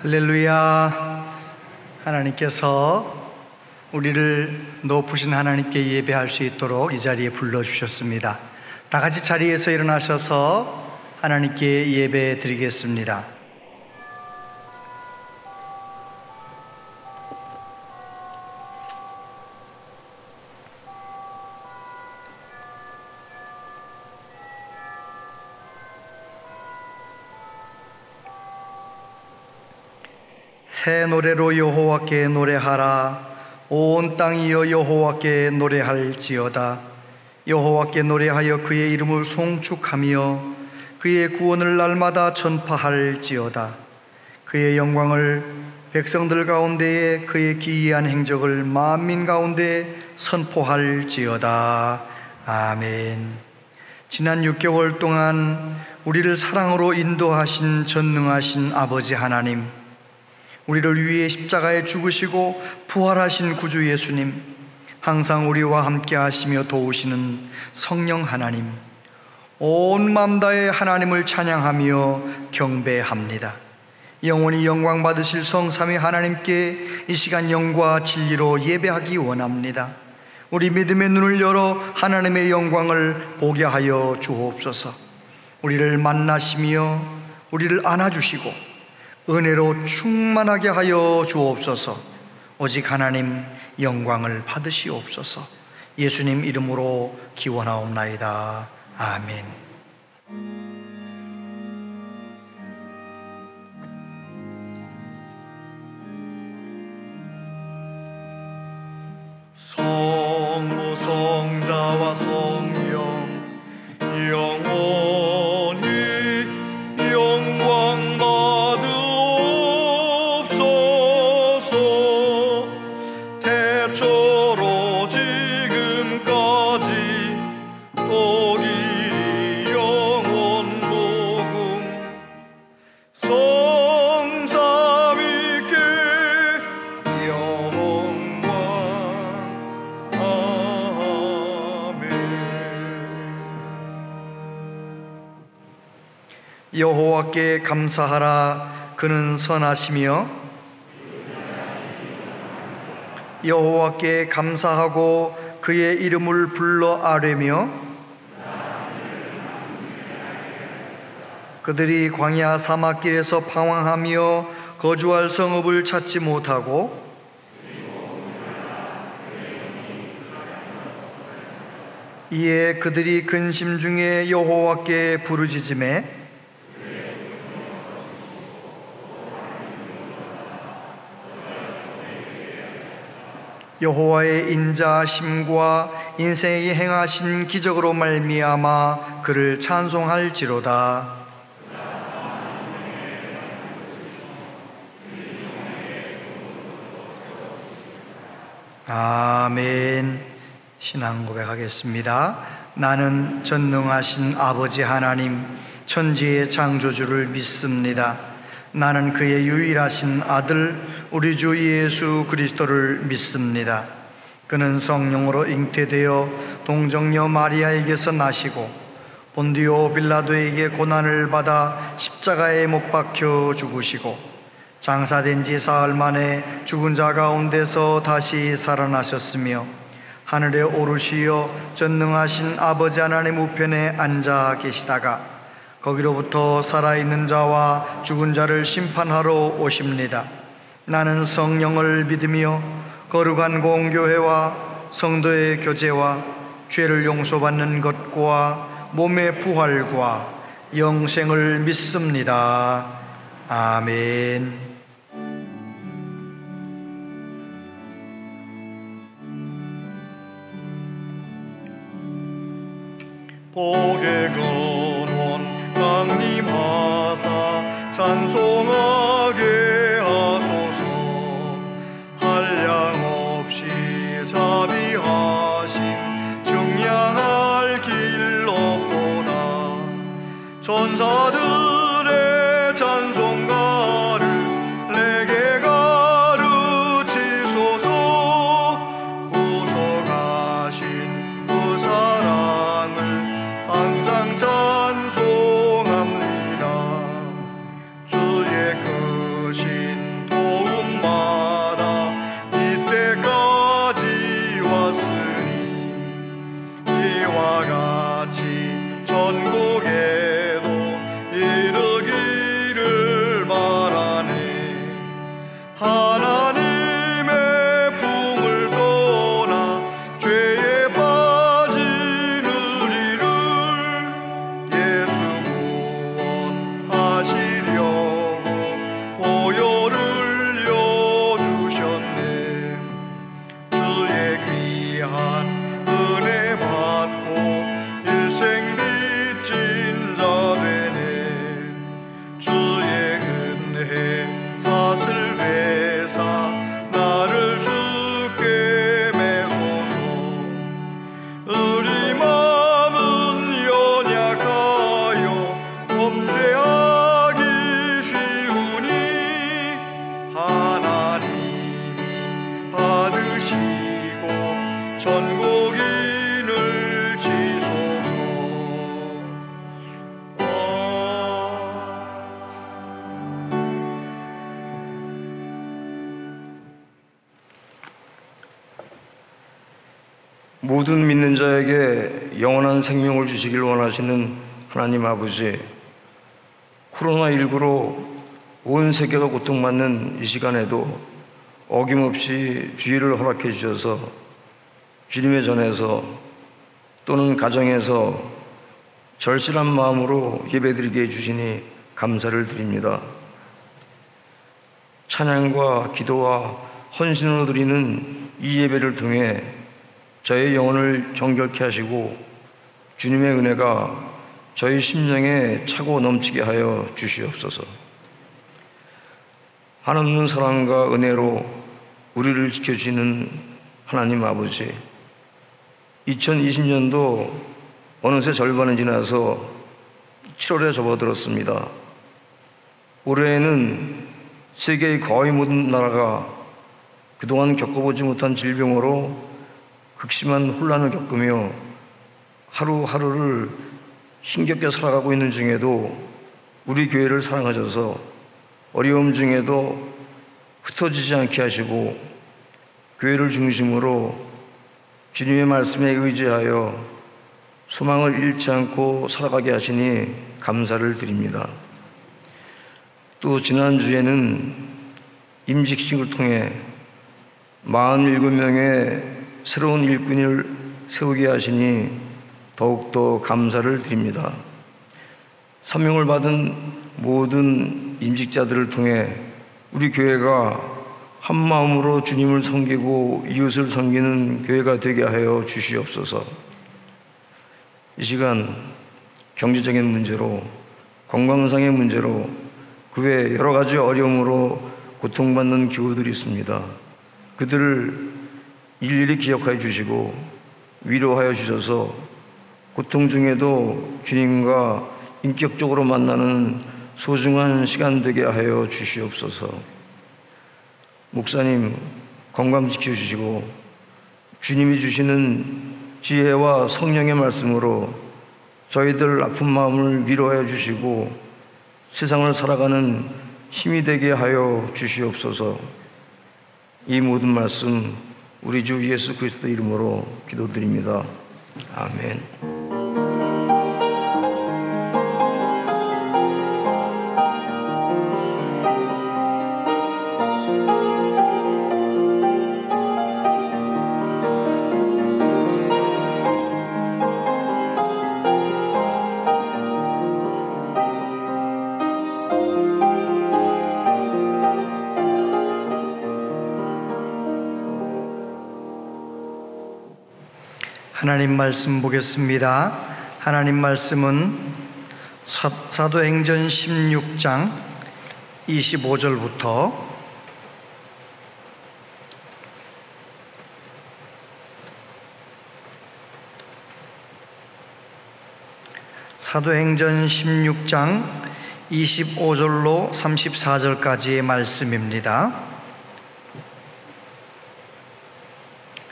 할렐루야. 하나님께서 우리를 높으신 하나님께 예배할 수 있도록 이 자리에 불러주셨습니다. 다 같이 자리에서 일어나셔서 하나님께 예배 드리겠습니다. 새 노래로 여호와께 노래하라. 온 땅이여 여호와께 노래할지어다. 여호와께 노래하여 그의 이름을 송축하며 그의 구원을 날마다 전파할지어다. 그의 영광을 백성들 가운데에 그의 기이한 행적을 만민 가운데 선포할지어다. 아멘. 지난 6개월 동안 우리를 사랑으로 인도하신 전능하신 아버지 하나님, 우리를 위해 십자가에 죽으시고 부활하신 구주 예수님, 항상 우리와 함께 하시며 도우시는 성령 하나님, 온 마음 다해 하나님을 찬양하며 경배합니다. 영원히 영광 받으실 성삼위 하나님께 이 시간 영과 진리로 예배하기 원합니다. 우리 믿음의 눈을 열어 하나님의 영광을 보게 하여 주옵소서. 우리를 만나시며 우리를 안아주시고 은혜로 충만하게 하여 주옵소서. 오직 하나님 영광을 받으시옵소서. 예수님 이름으로 기원하옵나이다. 아멘. 성부 성자와 성령 영원히 영광 받으옵소서. 태초로 지금까지 또기 영원 복음 성삼위께 영광. 아멘. 여호와께 감사하라. 그는 선하시며 여호와께 감사하고 그의 이름을 불러 아뢰며 그들이 광야 사막길에서 방황하며 거주할 성읍을 찾지 못하고 이에 그들이 근심 중에 여호와께 부르짖음에 여호와의 인자심과 인생에게 행하신 기적으로 말미암아 그를 찬송할지로다. 아멘. 신앙 고백하겠습니다. 나는 전능하신 아버지 하나님, 천지의 창조주를 믿습니다. 나는 그의 유일하신 아들 우리 주 예수 그리스도를 믿습니다. 그는 성령으로 잉태되어 동정녀 마리아에게서 나시고 본디오 빌라도에게 고난을 받아 십자가에 못 박혀 죽으시고 장사된 지 사흘 만에 죽은 자 가운데서 다시 살아나셨으며 하늘에 오르시어 전능하신 아버지 하나님 우편에 앉아 계시다가 거기로부터 살아있는 자와 죽은 자를 심판하러 오십니다. 나는 성령을 믿으며 거룩한 공교회와 성도의 교제와 죄를 용서받는 것과 몸의 부활과 영생을 믿습니다. 아멘. 복의 근원 강림하사 찬송하게 하소서. 한량없이 자비하심 증량할 길 없도다. 천사들의 찬송가를 내게 가르치소서. 구속하신 그 사랑을 항상 찬송합니다. 주의 크신 모든 믿는 자에게 영원한 생명을 주시길 원하시는 하나님 아버지, 코로나19로 온 세계가 고통받는 이 시간에도 어김없이 주의를 허락해 주셔서 주님의 전에서 또는 가정에서 절실한 마음으로 예배드리게 해주시니 감사를 드립니다. 찬양과 기도와 헌신으로 드리는 이 예배를 통해 저의 영혼을 정결케 하시고 주님의 은혜가 저희 심령에 차고 넘치게 하여 주시옵소서. 한없는 사랑과 은혜로 우리를 지켜주시는 하나님 아버지, 2020년도 어느새 절반이 지나서 7월에 접어들었습니다. 올해에는 세계의 거의 모든 나라가 그동안 겪어보지 못한 질병으로 극심한 혼란을 겪으며 하루하루를 힘겹게 살아가고 있는 중에도 우리 교회를 사랑하셔서 어려움 중에도 흩어지지 않게 하시고 교회를 중심으로 주님의 말씀에 의지하여 소망을 잃지 않고 살아가게 하시니 감사를 드립니다. 또 지난주에는 임직식을 통해 47명의 새로운 일꾼을 세우게 하시니 더욱더 감사를 드립니다. 사명을 받은 모든 임직자들을 통해 우리 교회가 한 마음으로 주님을 섬기고 이웃을 섬기는 교회가 되게 하여 주시옵소서. 이 시간 경제적인 문제로, 건강상의 문제로, 그 외 여러 가지 어려움으로 고통받는 교우들이 있습니다. 그들을 일일이 기억하여 주시고 위로하여 주셔서 고통 중에도 주님과 인격적으로 만나는 소중한 시간 되게 하여 주시옵소서. 목사님 건강 지켜주시고 주님이 주시는 지혜와 성령의 말씀으로 저희들 아픈 마음을 위로하여 주시고 세상을 살아가는 힘이 되게 하여 주시옵소서. 이 모든 말씀 우리 주 예수 그리스도 이름으로 기도드립니다. 아멘. 하나님 말씀 보겠습니다. 하나님 말씀은 사도행전 16장 25절부터 사도행전 16장 25절로 34절까지의 말씀입니다.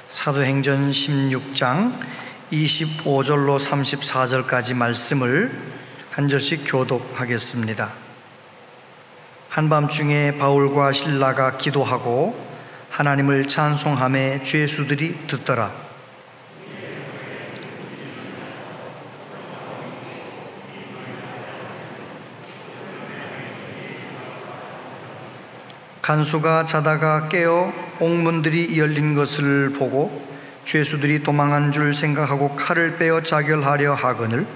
사도행전 16장 25절로 34절까지 말씀을 한 절씩 교독하겠습니다. 한밤중에 바울과 실라가 기도하고 하나님을 찬송하며 죄수들이 듣더라. 간수가 자다가 깨어 옥문들이 열린 것을 보고 죄수들이 도망한 줄 생각하고 칼을 빼어 자결하려 하거늘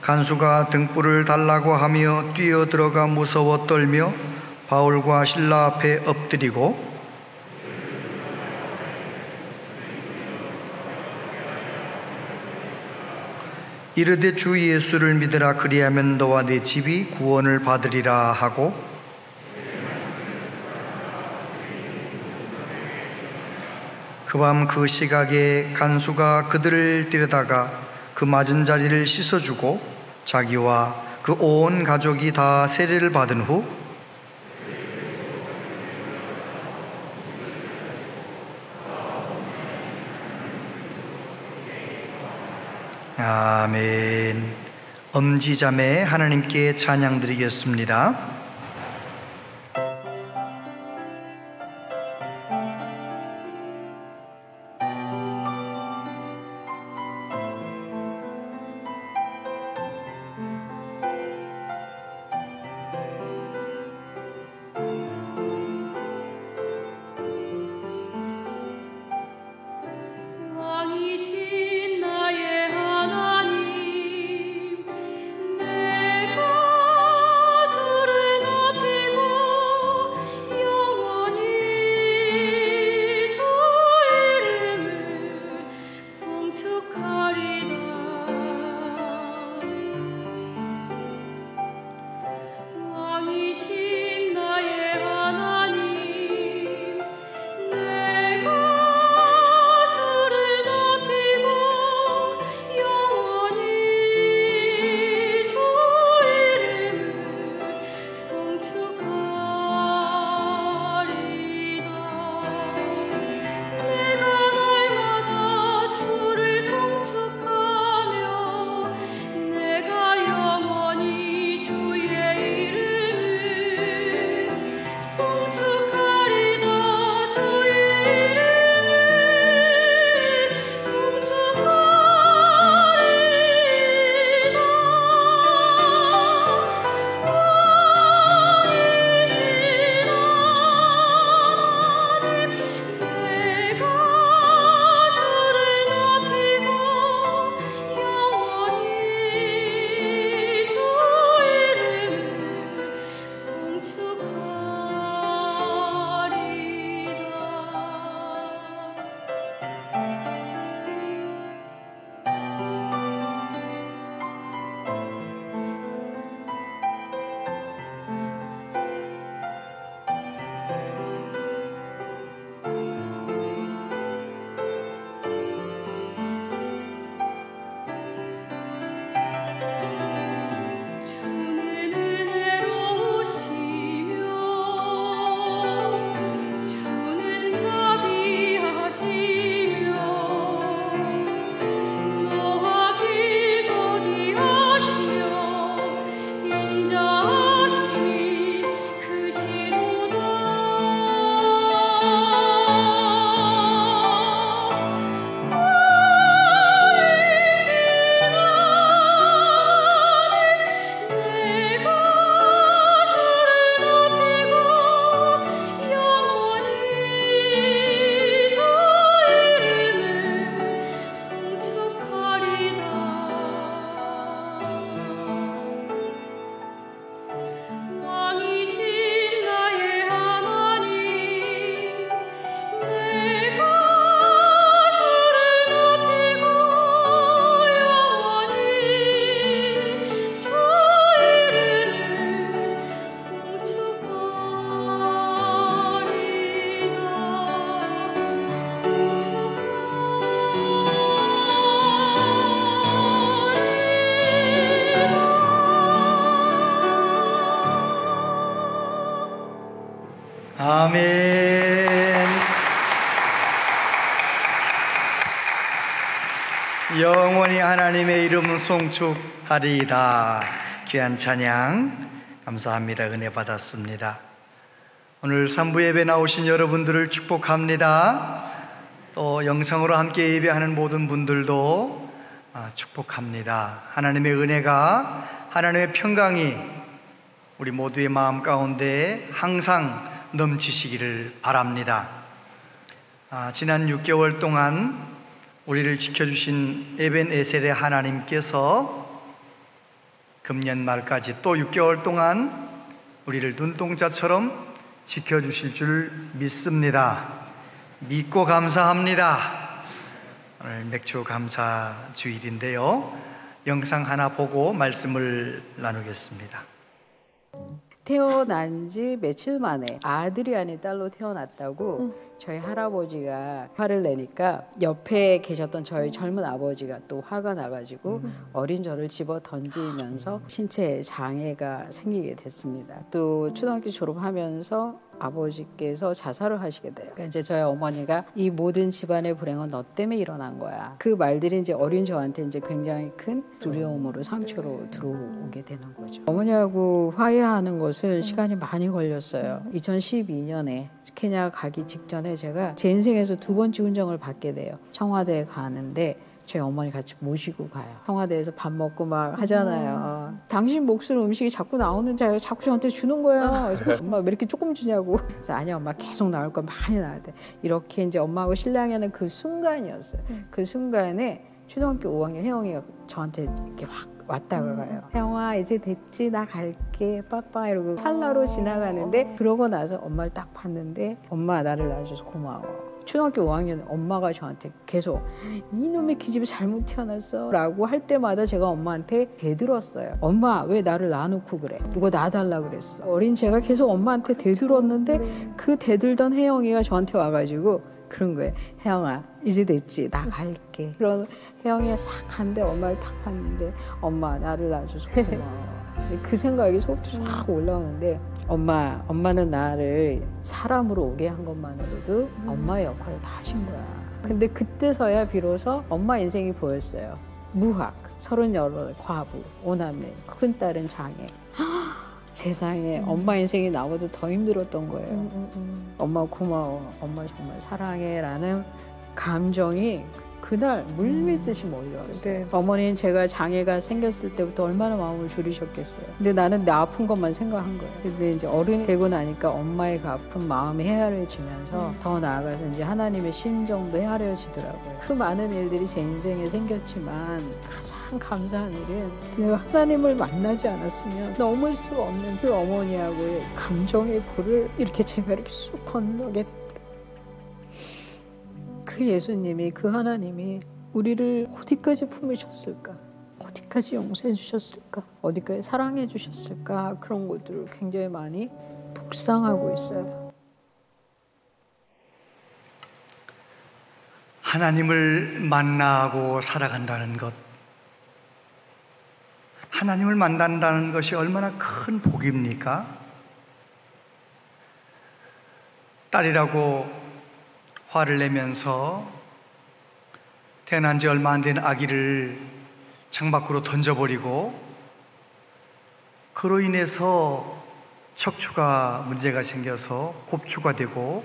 간수가 등불을 달라고 하며 뛰어들어가 무서워 떨며 바울과 실라 앞에 엎드리고 이르되 주 예수를 믿으라. 그리하면 너와 네 집이 구원을 받으리라 하고 그 밤 그 시각에 간수가 그들을 데려다가 그 맞은 자리를 씻어주고 자기와 그 온 가족이 다 세례를 받은 후 아멘. 엄지자매 하나님께 찬양 드리겠습니다. 아멘. 영원히 하나님의 이름 송축하리이다. 귀한 찬양 감사합니다. 은혜 받았습니다. 오늘 3부 예배 나오신 여러분들을 축복합니다. 또 영상으로 함께 예배하는 모든 분들도 축복합니다. 하나님의 은혜가, 하나님의 평강이 우리 모두의 마음 가운데 항상 넘치시기를 바랍니다. 지난 6개월 동안 우리를 지켜주신 에벤에셀의 하나님께서 금년 말까지 또 6개월 동안 우리를 눈동자처럼 지켜주실 줄 믿습니다. 믿고 감사합니다. 오늘 맥주 감사 주일인데요, 영상 하나 보고 말씀을 나누겠습니다. 태어난 지 며칠 만에 아들이 아닌 딸로 태어났다고 저희 할아버지가 화를 내니까 옆에 계셨던 저희 젊은 아버지가 또 화가 나가지고 어린 저를 집어 던지면서 신체 장애가 생기게 됐습니다. 또 초등학교 졸업하면서 아버지께서 자살을 하시게 돼요. 그러니까 이제 저희 어머니가 이 모든 집안의 불행은 너 때문에 일어난 거야. 그 말들이 이제 어린 저한테 이제 굉장히 큰 두려움으로 상처로 들어오게 되는 거죠. 어머니하고 화해하는 것은 시간이 많이 걸렸어요. 2012년에 케냐 가기 직전에 제가 제 인생에서 2번째 훈장을 받게 돼요. 청와대에 가는데 저희 어머니 같이 모시고 가요. 청와대에서 밥 먹고 막 하잖아요. 당신 몫으로 음식이 자꾸 나오는지 자꾸 저한테 주는 거예요. 그래서 엄마 왜 이렇게 조금 주냐고. 그래서 아니야 엄마 계속 나올 거 많이 나와야 돼. 이렇게 이제 엄마하고 신랑하는 그 순간이었어요. 그 순간에 초등학교 5학년 혜영이가 저한테 이렇게 확 왔다가 가요. 혜영아 이제 됐지 나 갈게 빠빠 이러고 찰나로 지나가는데, 그러고 나서 엄마를 딱 봤는데 엄마 나를 낳아줘서 고마워. 초등학교 5학년 엄마가 저한테 계속 이놈의 기집애 잘못 태어났어 라고 할 때마다 제가 엄마한테 대들었어요. 엄마 왜 나를 낳아놓고 그래? 누가 낳아달라 그랬어? 어린 제가 계속 엄마한테 대들었는데 그 대들던 혜영이가 저한테 와가지고 그런 거예요. 혜영아 이제 됐지 나 갈게. 그런 혜영이가 싹 갔는데 엄마를 딱 봤는데 엄마 나를 낳아줘서 고마워. 그 생각이 속도 확 올라오는데 엄마는 나를 사람으로 오게 한 것만으로도 엄마의 역할을 다 하신 거야. 근데 그때서야 비로소 엄마 인생이 보였어요. 무학, 38 과부, 5남매, 큰딸은 장애. 세상에 엄마 인생이 나보다 더 힘들었던 거예요. 엄마 고마워, 엄마 정말 사랑해 라는 감정이 그날 물밀듯이 몰려왔어요. 네. 어머니는 제가 장애가 생겼을 때부터 얼마나 마음을 졸이셨겠어요. 근데 나는 내 아픈 것만 생각한 거예요. 근데 이제 어른이 되고 나니까 엄마의 그 아픈 마음이 헤아려지면서 더 나아가서 이제 하나님의 심정도 헤아려지더라고요. 그 많은 일들이 제 인생에 생겼지만 가장 감사한 일은 내가 하나님을 만나지 않았으면 넘을 수가 없는 그 어머니하고의 감정의 고를 이렇게 제가 이렇게 쑥 건너게, 그 예수님이, 그 하나님이 우리를 어디까지 품으셨을까? 어디까지 용서해 주셨을까? 어디까지 사랑해 주셨을까? 그런 것들을 굉장히 많이 묵상하고 있어요. 하나님을 만나고 살아간다는 것, 하나님을 만난다는 것이 얼마나 큰 복입니까? 딸이라고 화를 내면서 태어난 지 얼마 안 된 아기를 창밖으로 던져버리고 그로 인해서 척추가 문제가 생겨서 곱추가 되고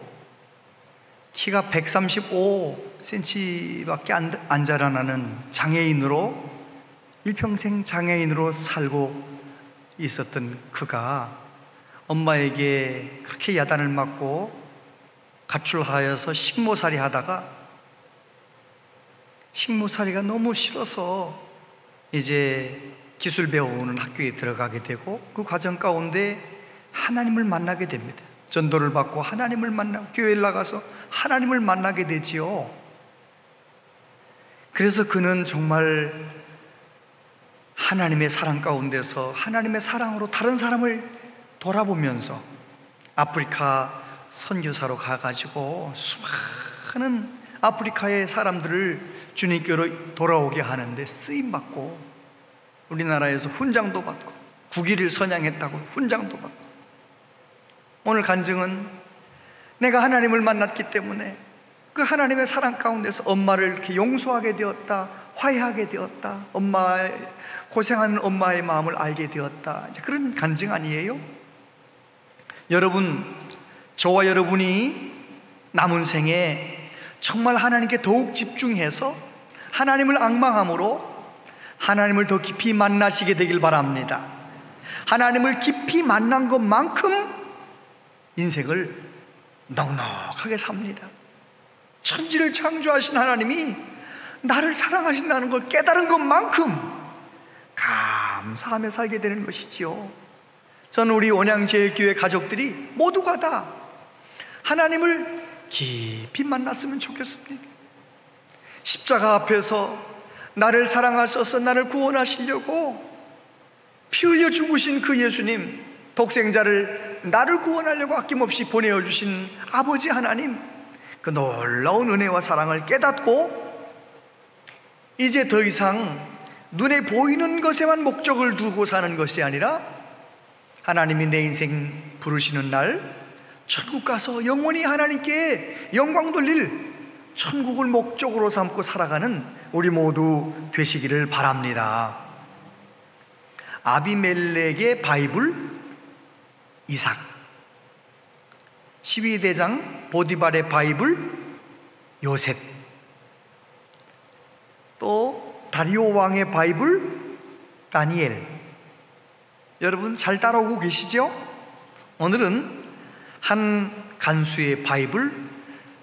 키가 135cm밖에 안 자라나는 장애인으로 일평생 장애인으로 살고 있었던 그가 엄마에게 그렇게 야단을 맞고 가출하여서 식모살이 하다가 식모살이가 너무 싫어서 이제 기술 배우는 학교에 들어가게 되고 그 과정 가운데 하나님을 만나게 됩니다. 전도를 받고 하나님을 만나고 교회에 나가서 하나님을 만나게 되지요. 그래서 그는 정말 하나님의 사랑 가운데서 하나님의 사랑으로 다른 사람을 돌아보면서 아프리카 선교사로 가가지고 수많은 아프리카의 사람들을 주님께로 돌아오게 하는데 쓰임받고 우리나라에서 훈장도 받고 국위를 선양했다고 훈장도 받고 오늘 간증은 내가 하나님을 만났기 때문에 그 하나님의 사랑 가운데서 엄마를 이렇게 용서하게 되었다, 화해하게 되었다, 고생하는 엄마의 마음을 알게 되었다, 그런 간증 아니에요? 여러분, 저와 여러분이 남은 생에 정말 하나님께 더욱 집중해서 하나님을 앙망함으로 하나님을 더 깊이 만나시게 되길 바랍니다. 하나님을 깊이 만난 것만큼 인생을 넉넉하게 삽니다. 천지를 창조하신 하나님이 나를 사랑하신다는 걸 깨달은 것만큼 감사하며 살게 되는 것이지요. 저는 우리 온양제일교회 가족들이 모두가 다 하나님을 깊이 만났으면 좋겠습니다. 십자가 앞에서 나를 사랑하셔서 나를 구원하시려고 피 흘려 죽으신 그 예수님, 독생자를 나를 구원하려고 아낌없이 보내어주신 아버지 하나님, 그 놀라운 은혜와 사랑을 깨닫고 이제 더 이상 눈에 보이는 것에만 목적을 두고 사는 것이 아니라 하나님이 내 인생 부르시는 날 천국 가서 영원히 하나님께 영광 돌릴 천국을 목적으로 삼고 살아가는 우리 모두 되시기를 바랍니다. 아비멜렉의 바이블 이삭, 12대장 보디발의 바이블 요셉, 또 다리오 왕의 바이블 다니엘. 여러분 잘 따라오고 계시죠? 오늘은 한 간수의 바이블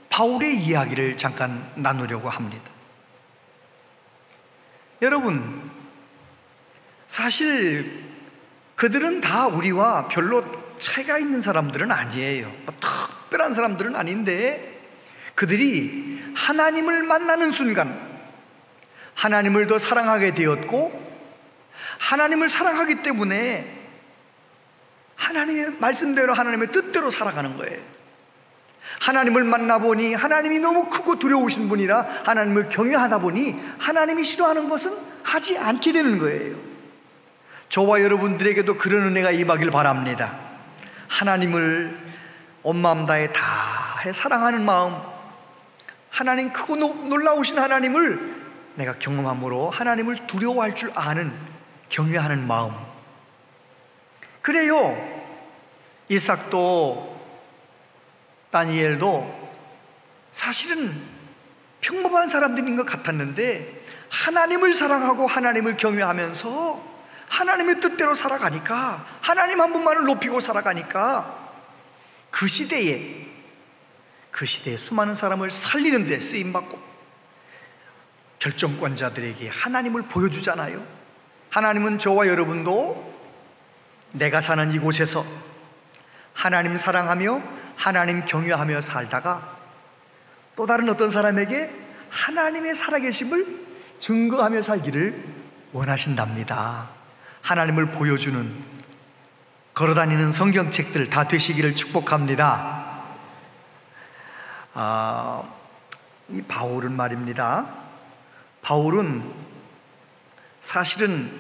바울의 이야기를 잠깐 나누려고 합니다. 여러분, 사실 그들은 다 우리와 별로 차이가 있는 사람들은 아니에요. 특별한 사람들은 아닌데 그들이 하나님을 만나는 순간 하나님을 더 사랑하게 되었고, 하나님을 사랑하기 때문에 하나님의 말씀대로 하나님의 뜻대로 살아가는 거예요. 하나님을 만나보니 하나님이 너무 크고 두려우신 분이라 하나님을 경외하다 보니 하나님이 싫어하는 것은 하지 않게 되는 거예요. 저와 여러분들에게도 그런 은혜가 임하길 바랍니다. 하나님을 온 마음 다해 다해 사랑하는 마음, 하나님 크고 놀라우신 하나님을 내가 경험함으로 하나님을 두려워할 줄 아는 경외하는 마음. 그래요, 이삭도 다니엘도 사실은 평범한 사람들인 것 같았는데 하나님을 사랑하고 하나님을 경외하면서 하나님의 뜻대로 살아가니까, 하나님 한 분만을 높이고 살아가니까 그 시대에 수많은 사람을 살리는 데 쓰임받고 결정권자들에게 하나님을 보여주잖아요. 하나님은 저와 여러분도 내가 사는 이곳에서 하나님 사랑하며 하나님 경외하며 살다가 또 다른 어떤 사람에게 하나님의 살아계심을 증거하며 살기를 원하신답니다. 하나님을 보여주는, 걸어다니는 성경책들 다 되시기를 축복합니다. 이 바울은 말입니다, 바울은 사실은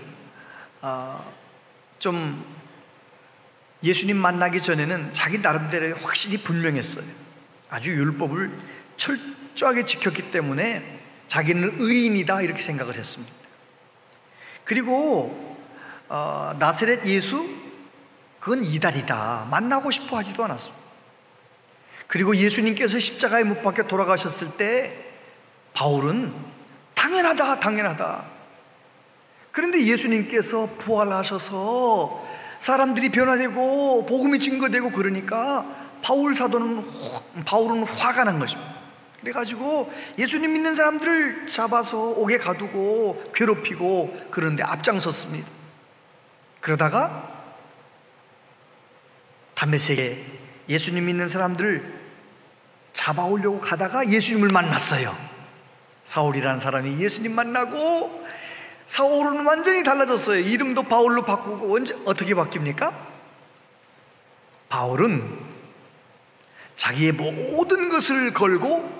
좀 예수님 만나기 전에는 자기 나름대로 확실히 분명했어요. 아주 율법을 철저하게 지켰기 때문에 자기는 의인이다 이렇게 생각을 했습니다. 그리고 나사렛 예수, 그건 이달이다, 만나고 싶어 하지도 않았습니다. 그리고 예수님께서 십자가에 못 박혀 돌아가셨을 때 바울은 당연하다. 그런데 예수님께서 부활하셔서 사람들이 변화되고 복음이 증거되고 그러니까 바울은 화가 난 것입니다. 그래가지고 예수님 믿는 사람들을 잡아서 옥에 가두고 괴롭히고 그런데 앞장섰습니다. 그러다가 담메색에 예수님 믿는 사람들을 잡아오려고 가다가 예수님을 만났어요. 사울이라는 사람이 예수님 만나고 사울은 완전히 달라졌어요. 이름도 바울로 바꾸고. 어떻게 바뀝니까? 바울은 자기의 모든 것을 걸고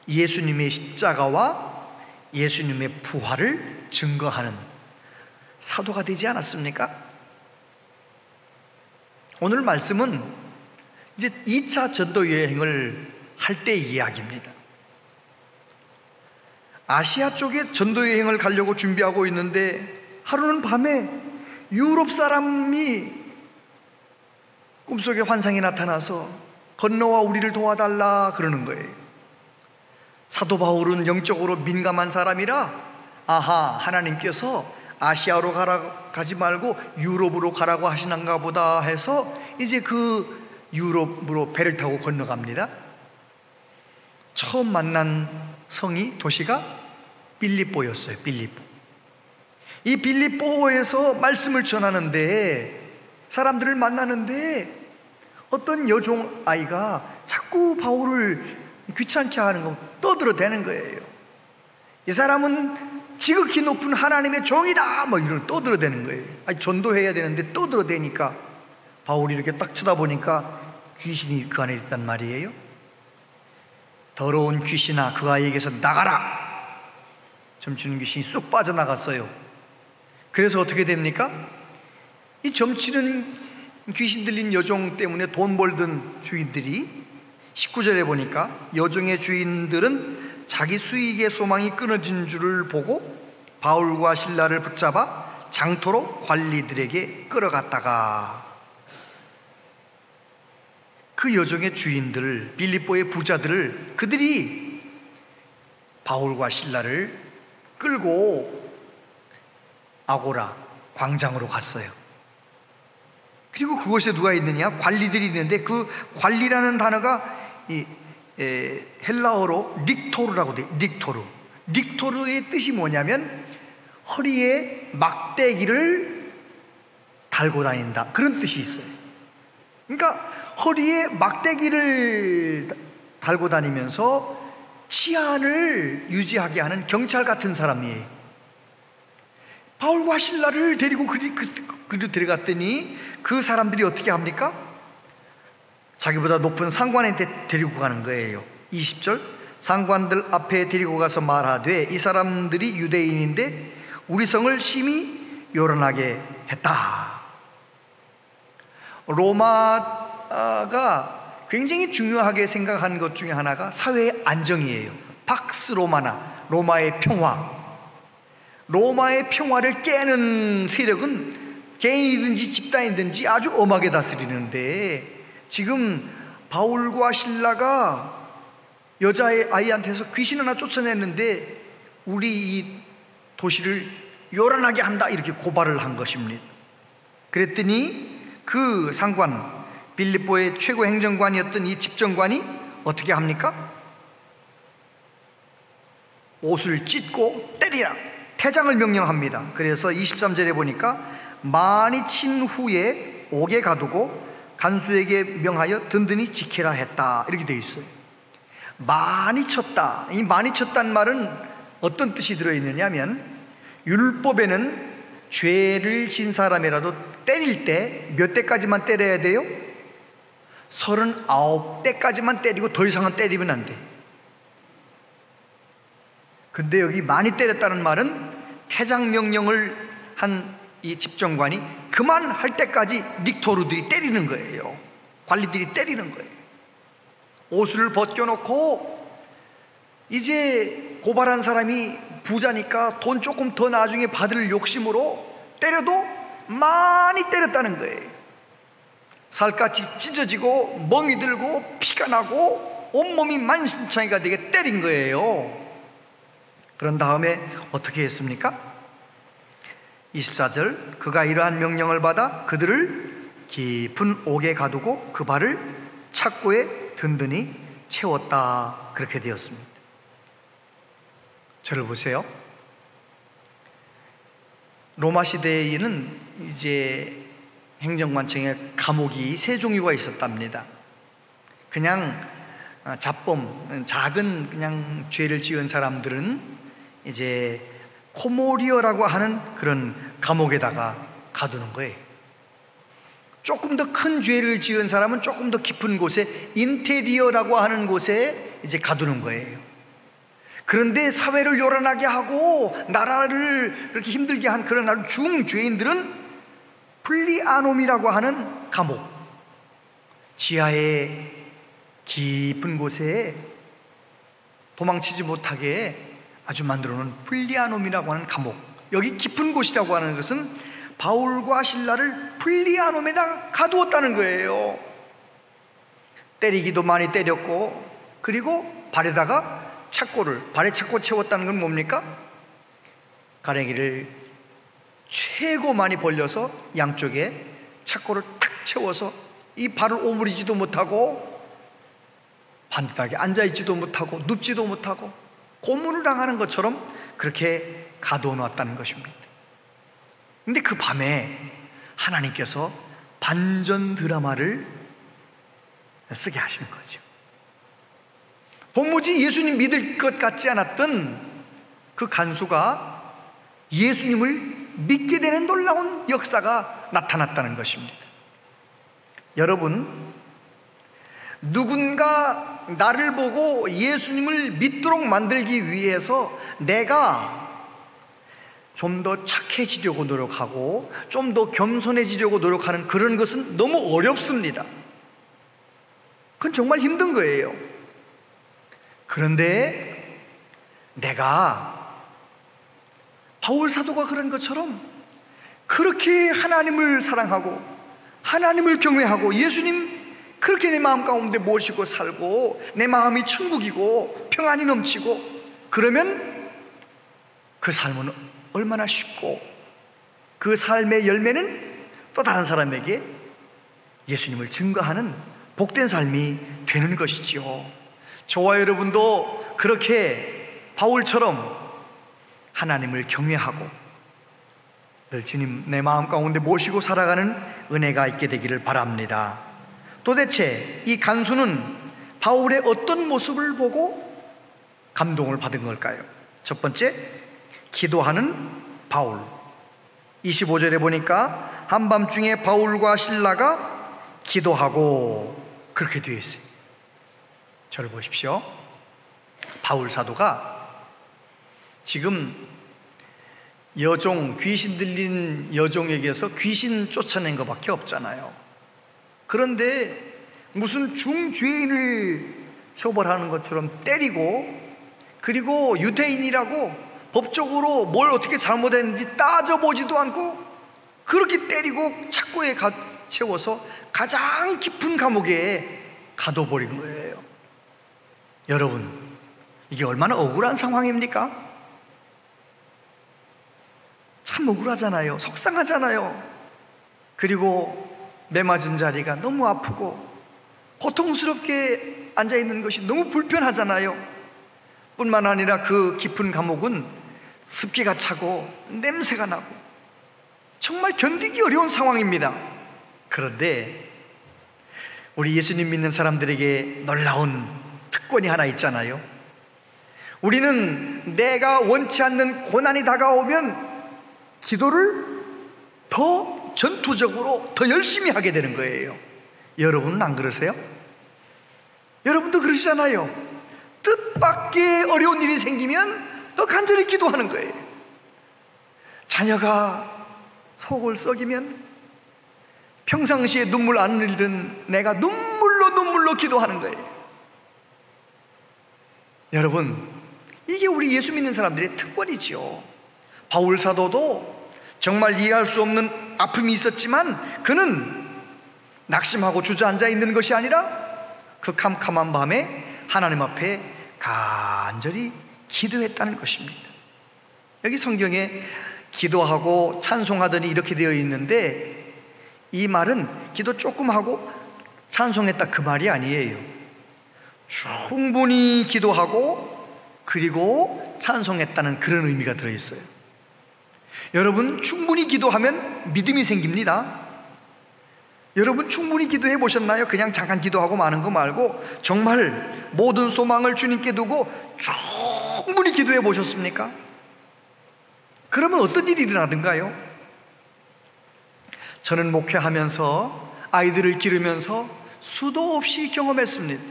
예수님의 십자가와 예수님의 부활을 증거하는 사도가 되지 않았습니까? 오늘 말씀은 이제 2차 전도 여행을 할 때 이야기입니다. 아시아 쪽에 전도 여행을 가려고 준비하고 있는데 하루는 밤에 유럽 사람이 꿈속에 환상이 나타나서 건너와 우리를 도와달라 그러는 거예요. 사도 바울은 영적으로 민감한 사람이라 아하, 하나님께서 아시아로 가지 말고 유럽으로 가라고 하시는가 보다 해서 이제 그 유럽으로 배를 타고 건너갑니다. 처음 만난 성이, 도시가 빌립보였어요. 빌립보. 이 빌립보에서 말씀을 전하는데, 사람들을 만나는데 어떤 여종 아이가 자꾸 바울을 귀찮게 하는 거 떠들어대는 거예요. 이 사람은 지극히 높은 하나님의 종이다 뭐 이런 떠들어대는 거예요. 아니, 전도해야 되는데 떠들어대니까 바울이 이렇게 딱 쳐다보니까 귀신이 그 안에 있단 말이에요. 더러운 귀신아, 그 아이에게서 나가라. 점치는 귀신이 쑥 빠져나갔어요. 그래서 어떻게 됩니까? 이 점치는 귀신 들린 여종 때문에 돈 벌던 주인들이 19절에 보니까 여종의 주인들은 자기 수익의 소망이 끊어진 줄을 보고 바울과 실라를 붙잡아 장토로 관리들에게 끌어갔다가, 그 여종의 주인들, 빌립보의 부자들을, 그들이 바울과 실라를 끌고 아고라 광장으로 갔어요. 그리고 그곳에 누가 있느냐? 관리들이 있는데 그 관리라는 단어가 헬라어로 릭토르라고 돼요. 릭토르의 뜻이 뭐냐면 허리에 막대기를 달고 다닌다, 그런 뜻이 있어요. 그러니까 허리에 막대기를 달고 다니면서 치안을 유지하게 하는 경찰 같은 사람이에요. 바울과 실라를 데리고 그리로 데려갔더니 그 사람들이 어떻게 합니까? 자기보다 높은 상관한테 데리고 가는 거예요. 20절, 상관들 앞에 데리고 가서 말하되 이 사람들이 유대인인데 우리 성을 심히 요란하게 했다. 로마가 굉장히 중요하게 생각하는 것 중에 하나가 사회의 안정이에요. 팍스 로마나, 로마의 평화. 로마의 평화를 깨는 세력은 개인이든지 집단이든지 아주 엄하게 다스리는데, 지금 바울과 실라가 여자아이한테서 귀신 하나 쫓아냈는데 우리 이 도시를 요란하게 한다, 이렇게 고발을 한 것입니다. 그랬더니 그 상관, 빌립보의 최고 행정관이었던 이 집정관이 어떻게 합니까? 옷을 찢고 때리라, 퇴장을 명령합니다. 그래서 23절에 보니까 많이 친 후에 옥에 가두고 간수에게 명하여 든든히 지키라 했다, 이렇게 되어 있어요. 많이 쳤다. 이 많이 쳤다는 말은 어떤 뜻이 들어있느냐면, 율법에는 죄를 진 사람이라도 때릴 때 몇 대까지만 때려야 돼요? 39대까지만 때리고 더 이상은 때리면 안 돼. 근데 여기 많이 때렸다는 말은 퇴장 명령을 한 이 집정관이 그만할 때까지 닉토르들이 때리는 거예요. 관리들이 때리는 거예요. 옷을 벗겨놓고, 이제 고발한 사람이 부자니까 돈 조금 더 나중에 받을 욕심으로 때려도 많이 때렸다는 거예요. 살갗이 찢어지고 멍이 들고 피가 나고 온몸이 만신창이가 되게 때린 거예요. 그런 다음에 어떻게 했습니까? 24절, 그가 이러한 명령을 받아 그들을 깊은 옥에 가두고 그 발을 착고에 든든히 채웠다, 그렇게 되었습니다. 저를 보세요. 로마 시대에는 이제 행정관청에 감옥이 세 종류가 있었답니다. 그냥 잡범, 작은 그냥 죄를 지은 사람들은 이제 코모리어라고 하는 그런 감옥에다가 가두는 거예요. 조금 더 큰 죄를 지은 사람은 조금 더 깊은 곳에, 인테리어라고 하는 곳에 이제 가두는 거예요. 그런데 사회를 요란하게 하고 나라를 그렇게 힘들게 한 그런 아주 중죄인들은 플리아놈이라고 하는 감옥, 지하의 깊은 곳에 도망치지 못하게 아주 만들어 놓은 플리아놈이라고 하는 감옥, 여기 깊은 곳이라고 하는 것은 바울과 실라를 플리아놈에다 가두었다는 거예요. 때리기도 많이 때렸고, 그리고 발에다가 발에 착고 채웠다는 건 뭡니까? 가랭이를 최고 많이 벌려서 양쪽에 착고를 탁 채워서 이 발을 오므리지도 못하고 반듯하게 앉아있지도 못하고 눕지도 못하고 고문을 당하는 것처럼 그렇게 가두어 놨다는 것입니다. 근데 그 밤에 하나님께서 반전 드라마를 쓰게 하시는 거죠. 도무지 예수님 믿을 것 같지 않았던 그 간수가 예수님을 믿게 되는 놀라운 역사가 나타났다는 것입니다. 여러분, 누군가 나를 보고 예수님을 믿도록 만들기 위해서 내가 좀 더 착해지려고 노력하고 좀 더 겸손해지려고 노력하는 그런 것은 너무 어렵습니다. 그건 정말 힘든 거예요. 그런데 내가 바울 사도가 그런 것처럼 그렇게 하나님을 사랑하고 하나님을 경외하고 예수님 그렇게 내 마음 가운데 모시고 살고 내 마음이 천국이고 평안이 넘치고 그러면 그 삶은 얼마나 쉽고 그 삶의 열매는 또 다른 사람에게 예수님을 증거하는 복된 삶이 되는 것이지요. 저와 여러분도 그렇게 바울처럼 하나님을 경외하고 늘 주님 내 마음 가운데 모시고 살아가는 은혜가 있게 되기를 바랍니다. 도대체 이 간수는 바울의 어떤 모습을 보고 감동을 받은 걸까요? 첫 번째, 기도하는 바울. 25절에 보니까 한밤중에 바울과 실라가 기도하고 그렇게 되어 있어요. 저를 보십시오. 바울 사도가 지금 여종, 귀신 들린 여종에게서 귀신 쫓아낸 것밖에 없잖아요. 그런데 무슨 중죄인을 처벌하는 것처럼 때리고, 그리고 유대인이라고 법적으로 뭘 어떻게 잘못했는지 따져보지도 않고 그렇게 때리고 착고에 채워서 가장 깊은 감옥에 가둬버린 거예요. 여러분, 이게 얼마나 억울한 상황입니까? 참 억울하잖아요. 속상하잖아요. 그리고 매맞은 자리가 너무 아프고 고통스럽게 앉아있는 것이 너무 불편하잖아요. 뿐만 아니라 그 깊은 감옥은 습기가 차고 냄새가 나고 정말 견디기 어려운 상황입니다. 그런데 우리 예수님 믿는 사람들에게 놀라운 특권이 하나 있잖아요. 우리는 내가 원치 않는 고난이 다가오면 기도를 더 전투적으로 더 열심히 하게 되는 거예요. 여러분은 안 그러세요? 여러분도 그러시잖아요. 뜻밖의 어려운 일이 생기면 더 간절히 기도하는 거예요. 자녀가 속을 썩이면 평상시에 눈물 안 흘리던 내가 눈물로 기도하는 거예요. 여러분, 이게 우리 예수 믿는 사람들의 특권이지요. 바울 사도도 정말 이해할 수 없는 아픔이 있었지만 그는 낙심하고 주저앉아 있는 것이 아니라 그 캄캄한 밤에 하나님 앞에 간절히 기도했다는 것입니다. 여기 성경에 기도하고 찬송하더니 이렇게 되어 있는데, 이 말은 기도 조금 하고 찬송했다 그 말이 아니에요. 충분히 기도하고 그리고 찬송했다는 그런 의미가 들어있어요. 여러분, 충분히 기도하면 믿음이 생깁니다. 여러분, 충분히 기도해 보셨나요? 그냥 잠깐 기도하고 마는 거 말고 정말 모든 소망을 주님께 두고 충분히 기도해 보셨습니까? 그러면 어떤 일이 일어나던가요? 저는 목회하면서 아이들을 기르면서 수도 없이 경험했습니다.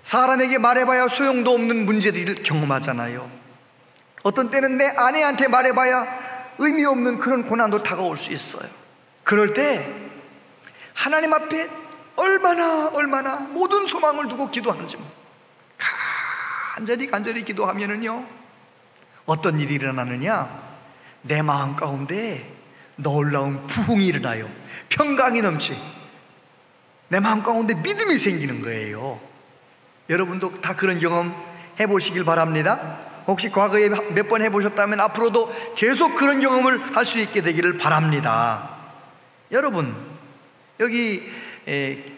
사람에게 말해봐야 소용도 없는 문제들을 경험하잖아요. 어떤 때는 내 아내한테 말해봐야 의미 없는 그런 고난도 다가올 수 있어요. 그럴 때 하나님 앞에 얼마나 모든 소망을 두고 기도하는지 간절히 기도하면은요, 어떤 일이 일어나느냐? 내 마음 가운데 놀라운 부흥이 일어나요. 평강이 넘치. 내 마음 가운데 믿음이 생기는 거예요. 여러분도 다 그런 경험 해보시길 바랍니다. 혹시 과거에 몇 번 해보셨다면 앞으로도 계속 그런 경험을 할 수 있게 되기를 바랍니다. 여러분, 여기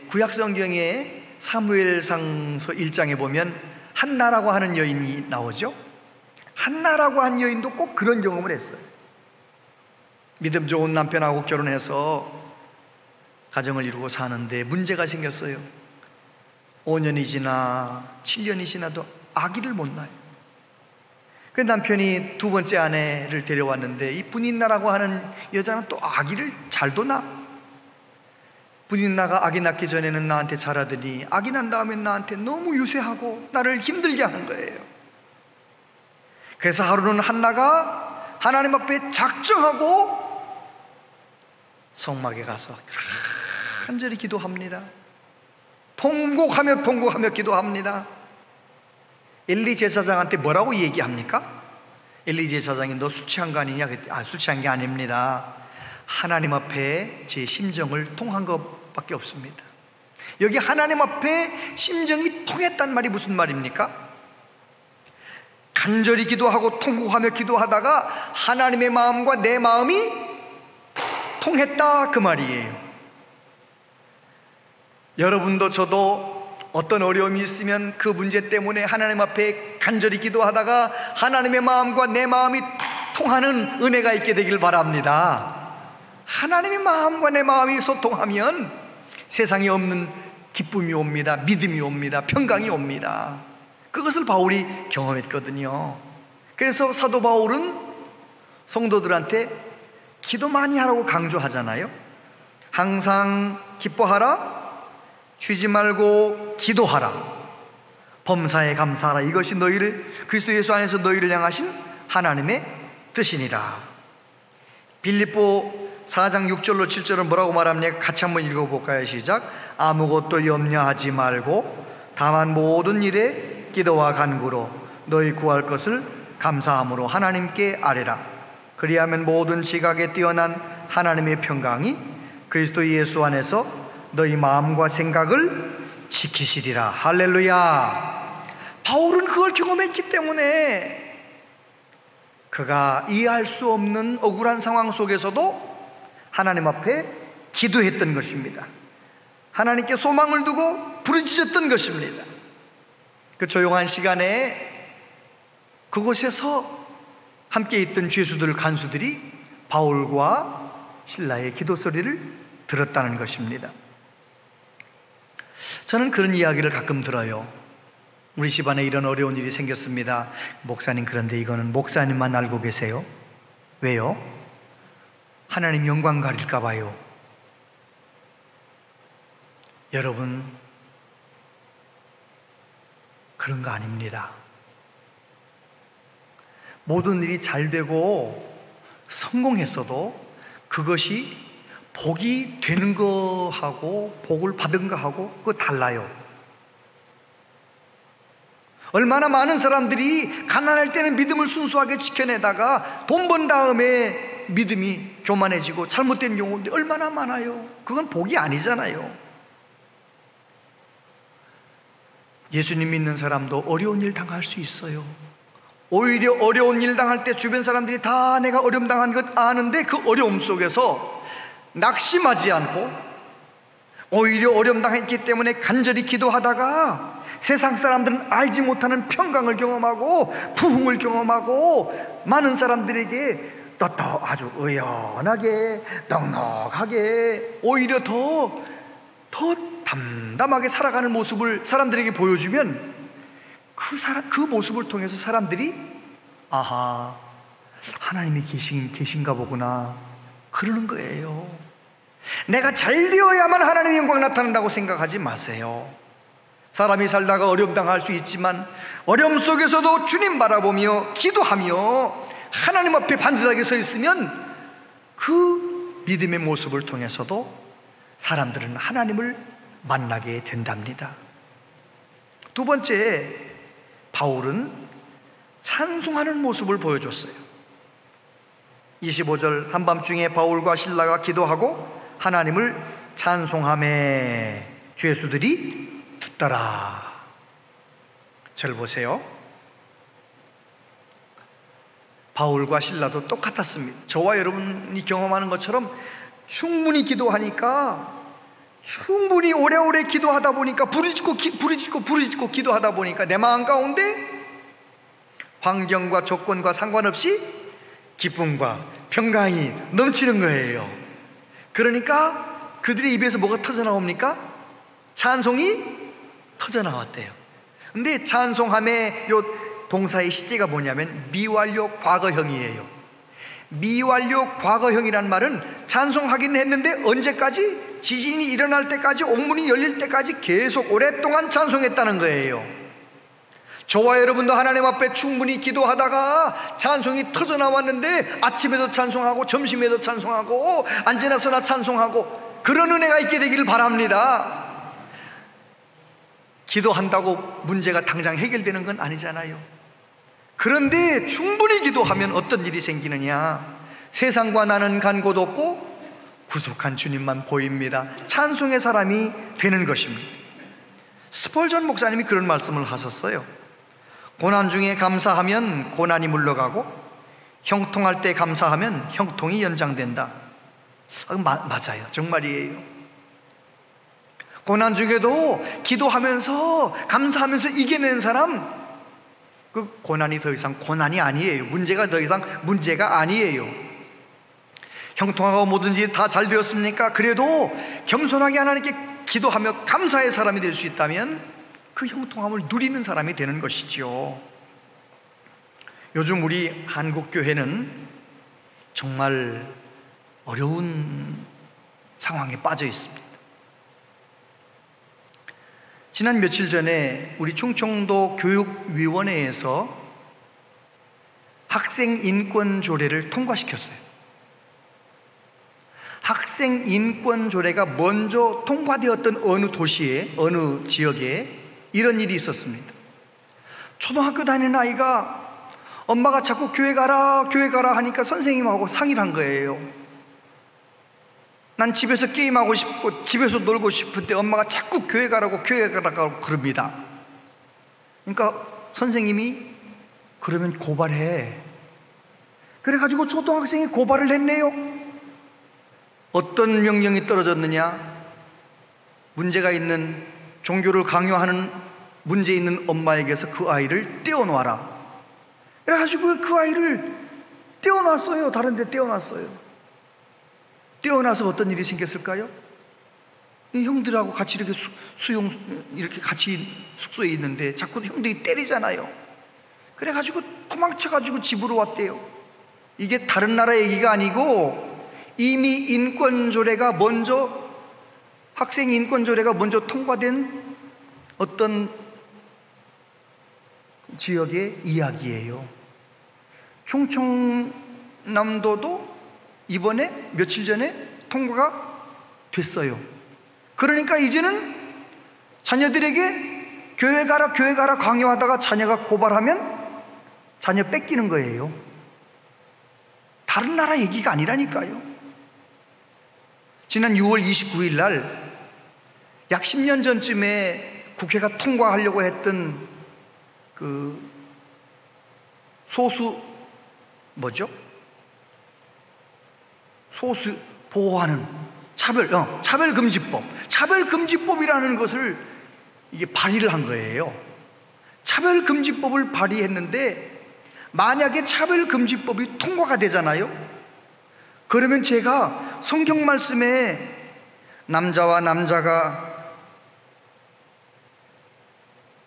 구약성경에 사무엘상서 1장에 보면 한나라고 하는 여인이 나오죠. 한나라고 한 여인도 꼭 그런 경험을 했어요. 믿음 좋은 남편하고 결혼해서 가정을 이루고 사는데 문제가 생겼어요. 5년이 지나 7년이 지나도 아기를 못 낳아요. 그 남편이 두 번째 아내를 데려왔는데 이 분인나라고 하는 여자는 또 아기를 잘도 낳아. 분인나가 아기 낳기 전에는 나한테 잘하더니 아기 난 다음에 나한테 너무 유세하고 나를 힘들게 하는 거예요. 그래서 하루는 한나가 하나님 앞에 작정하고 성막에 가서 간절히 기도합니다. 통곡하며 기도합니다. 엘리 제사장한테 뭐라고 얘기합니까? 엘리 제사장이 너 술 취한 거 아니냐? 술 취한 게 아닙니다. 하나님 앞에 제 심정을 통한 것밖에 없습니다. 여기 하나님 앞에 심정이 통했단 말이 무슨 말입니까? 간절히 기도하고 통곡하며 기도하다가 하나님의 마음과 내 마음이 통했다, 그 말이에요. 여러분도 저도 어떤 어려움이 있으면 그 문제 때문에 하나님 앞에 간절히 기도하다가 하나님의 마음과 내 마음이 통하는 은혜가 있게 되길 바랍니다. 하나님의 마음과 내 마음이 소통하면 세상에 없는 기쁨이 옵니다. 믿음이 옵니다. 평강이 옵니다. 그것을 바울이 경험했거든요. 그래서 사도 바울은 성도들한테 기도 많이 하라고 강조하잖아요. 항상 기뻐하라, 쉬지 말고 기도하라, 범사에 감사하라. 이것이 너희를 그리스도 예수 안에서 너희를 향하신 하나님의 뜻이니라. 빌립보 4장 6절로 7절은 뭐라고 말합니까? 같이 한번 읽어볼까요? 시작. 아무것도 염려하지 말고 다만 모든 일에 기도와 간구로 너희 구할 것을 감사함으로 하나님께 아뢰라. 그리하면 모든 지각에 뛰어난 하나님의 평강이 그리스도 예수 안에서 너희 마음과 생각을 지키시리라. 할렐루야. 바울은 그걸 경험했기 때문에 그가 이해할 수 없는 억울한 상황 속에서도 하나님 앞에 기도했던 것입니다. 하나님께 소망을 두고 부르짖었던 것입니다. 그 조용한 시간에 그곳에서 함께 있던 죄수들, 간수들이 바울과 실라의 기도 소리를 들었다는 것입니다. 저는 그런 이야기를 가끔 들어요. 우리 집안에 이런 어려운 일이 생겼습니다. 목사님, 그런데 이거는 목사님만 알고 계세요? 왜요? 하나님 영광 가릴까 봐요. 여러분, 그런 거 아닙니다. 모든 일이 잘 되고 성공했어도 그것이 복이 되는 거하고 복을 받은 거하고 그거 달라요. 얼마나 많은 사람들이 가난할 때는 믿음을 순수하게 지켜내다가 돈 번 다음에 믿음이 교만해지고 잘못된 경우인데 얼마나 많아요. 그건 복이 아니잖아요. 예수님 믿는 사람도 어려운 일 당할 수 있어요. 오히려 어려운 일 당할 때 주변 사람들이 다 내가 어려움 당한 것 아는데 그 어려움 속에서 낙심하지 않고 오히려 어려움 당했기 때문에 간절히 기도하다가 세상 사람들은 알지 못하는 평강을 경험하고 부흥을 경험하고 많은 사람들에게 아주 의연하게 넉넉하게 오히려 더 담담하게 살아가는 모습을 사람들에게 보여주면 그 모습을 통해서 사람들이 아하, 하나님이 계신가 보구나 그러는 거예요. 내가 잘 되어야만 하나님의 영광 나타난다고 생각하지 마세요. 사람이 살다가 어려움 당할 수 있지만 어려움 속에서도 주님 바라보며 기도하며 하나님 앞에 반듯하게 서 있으면 그 믿음의 모습을 통해서도 사람들은 하나님을 만나게 된답니다. 두 번째, 바울은 찬송하는 모습을 보여줬어요. 25절, 한밤중에 바울과 실라가 기도하고 하나님을 찬송하매 죄수들이 듣더라. 절 보세요. 바울과 실라도 똑같았습니다. 저와 여러분이 경험하는 것처럼 충분히 기도하니까, 충분히 오래오래 기도하다 보니까, 부르짖고 기도하다 보니까 내 마음 가운데 환경과 조건과 상관없이 기쁨과 평강이 넘치는 거예요. 그러니까 그들의 입에서 뭐가 터져나옵니까? 찬송이 터져나왔대요. 근데 찬송함의 요 동사의 시제가 뭐냐면 미완료 과거형이에요. 미완료 과거형이란 말은 찬송하기는 했는데 언제까지? 지진이 일어날 때까지, 옥문이 열릴 때까지 계속 오랫동안 찬송했다는 거예요. 저와 여러분도 하나님 앞에 충분히 기도하다가 찬송이 터져나왔는데 아침에도 찬송하고 점심에도 찬송하고 언제나서나 찬송하고 그런 은혜가 있게 되기를 바랍니다. 기도한다고 문제가 당장 해결되는 건 아니잖아요. 그런데 충분히 기도하면 어떤 일이 생기느냐? 세상과 나는 간 곳 없고 구속한 주님만 보입니다. 찬송의 사람이 되는 것입니다. 스펄전 목사님이 그런 말씀을 하셨어요. 고난 중에 감사하면 고난이 물러가고 형통할 때 감사하면 형통이 연장된다. 맞아요. 정말이에요. 고난 중에도 기도하면서 감사하면서 이겨내는 사람, 그 고난이 더 이상 고난이 아니에요. 문제가 더 이상 문제가 아니에요. 형통하고 뭐든지 다 잘 되었습니까? 그래도 겸손하게 하나님께 기도하며 감사의 사람이 될 수 있다면 그 형통함을 누리는 사람이 되는 것이죠. 요즘 우리 한국 교회는 정말 어려운 상황에 빠져 있습니다. 지난 며칠 전에 우리 충청도 교육위원회에서 학생 인권 조례를 통과시켰어요. 학생 인권 조례가 먼저 통과되었던 어느 도시에, 어느 지역에 이런 일이 있었습니다. 초등학교 다니는 아이가 엄마가 자꾸 교회 가라 하니까 선생님하고 상의를 한 거예요. 난 집에서 게임하고 싶고 집에서 놀고 싶은데 엄마가 자꾸 교회 가라고 그럽니다. 그러니까 선생님이 그러면 고발해. 그래가지고 초등학생이 고발을 했네요. 어떤 명령이 떨어졌느냐? 문제가 있는, 종교를 강요하는 문제 있는 엄마에게서 그 아이를 떼어놓아라. 그래가지고 그 아이를 떼어놨어요. 다른 데 떼어놨어요. 떼어놔서 어떤 일이 생겼을까요? 이 형들하고 같이 이렇게 이렇게 같이 숙소에 있는데 자꾸 형들이 때리잖아요. 그래가지고 도망쳐가지고 집으로 왔대요. 이게 다른 나라 얘기가 아니고 이미 인권조례가 먼저, 학생 인권조례가 먼저 통과된 어떤 지역의 이야기예요. 충청남도도 이번에 며칠 전에 통과가 됐어요. 그러니까 이제는 자녀들에게 교회 가라 강요하다가 자녀가 고발하면 자녀 뺏기는 거예요. 다른 나라 얘기가 아니라니까요. 지난 6월 29일 날 약 10년 전쯤에 국회가 통과하려고 했던 그 소수 보호하는 차별금지법, 차별금지법이라는 것을 이게 발의를 한 거예요. 차별금지법을 발의했는데 만약에 차별금지법이 통과가 되잖아요. 그러면 제가 성경 말씀에 남자와 남자가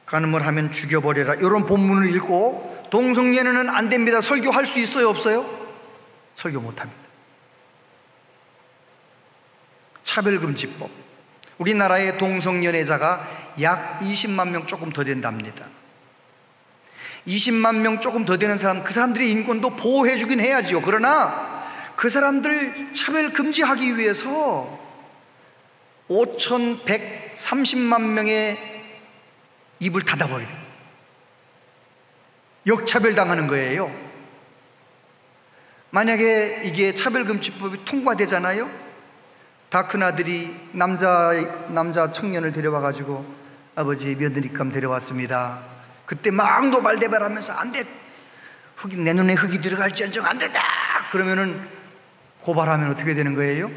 간음을 하면 죽여버려라 이런 본문을 읽고 동성연애는 안 됩니다 설교할 수 있어요 없어요? 설교 못합니다. 차별금지법, 우리나라의 동성연애자가 약 20만 명 조금 더 된답니다. 20만 명 조금 더 되는 사람, 그 사람들의 인권도 보호해 주긴 해야지요. 그러나 그 사람들 차별금지하기 위해서 5,130만 명의 입을 닫아버려요. 역차별당하는 거예요. 만약에 이게 차별금지법이 통과되잖아요. 다 큰아들이 남자 청년을 데려와가지고 아버지 며느리감 데려왔습니다. 그때 막 노발대발하면서 안 돼, 내 눈에 흙이 들어갈지언정 안 된다. 그러면은 고발하면 어떻게 되는 거예요?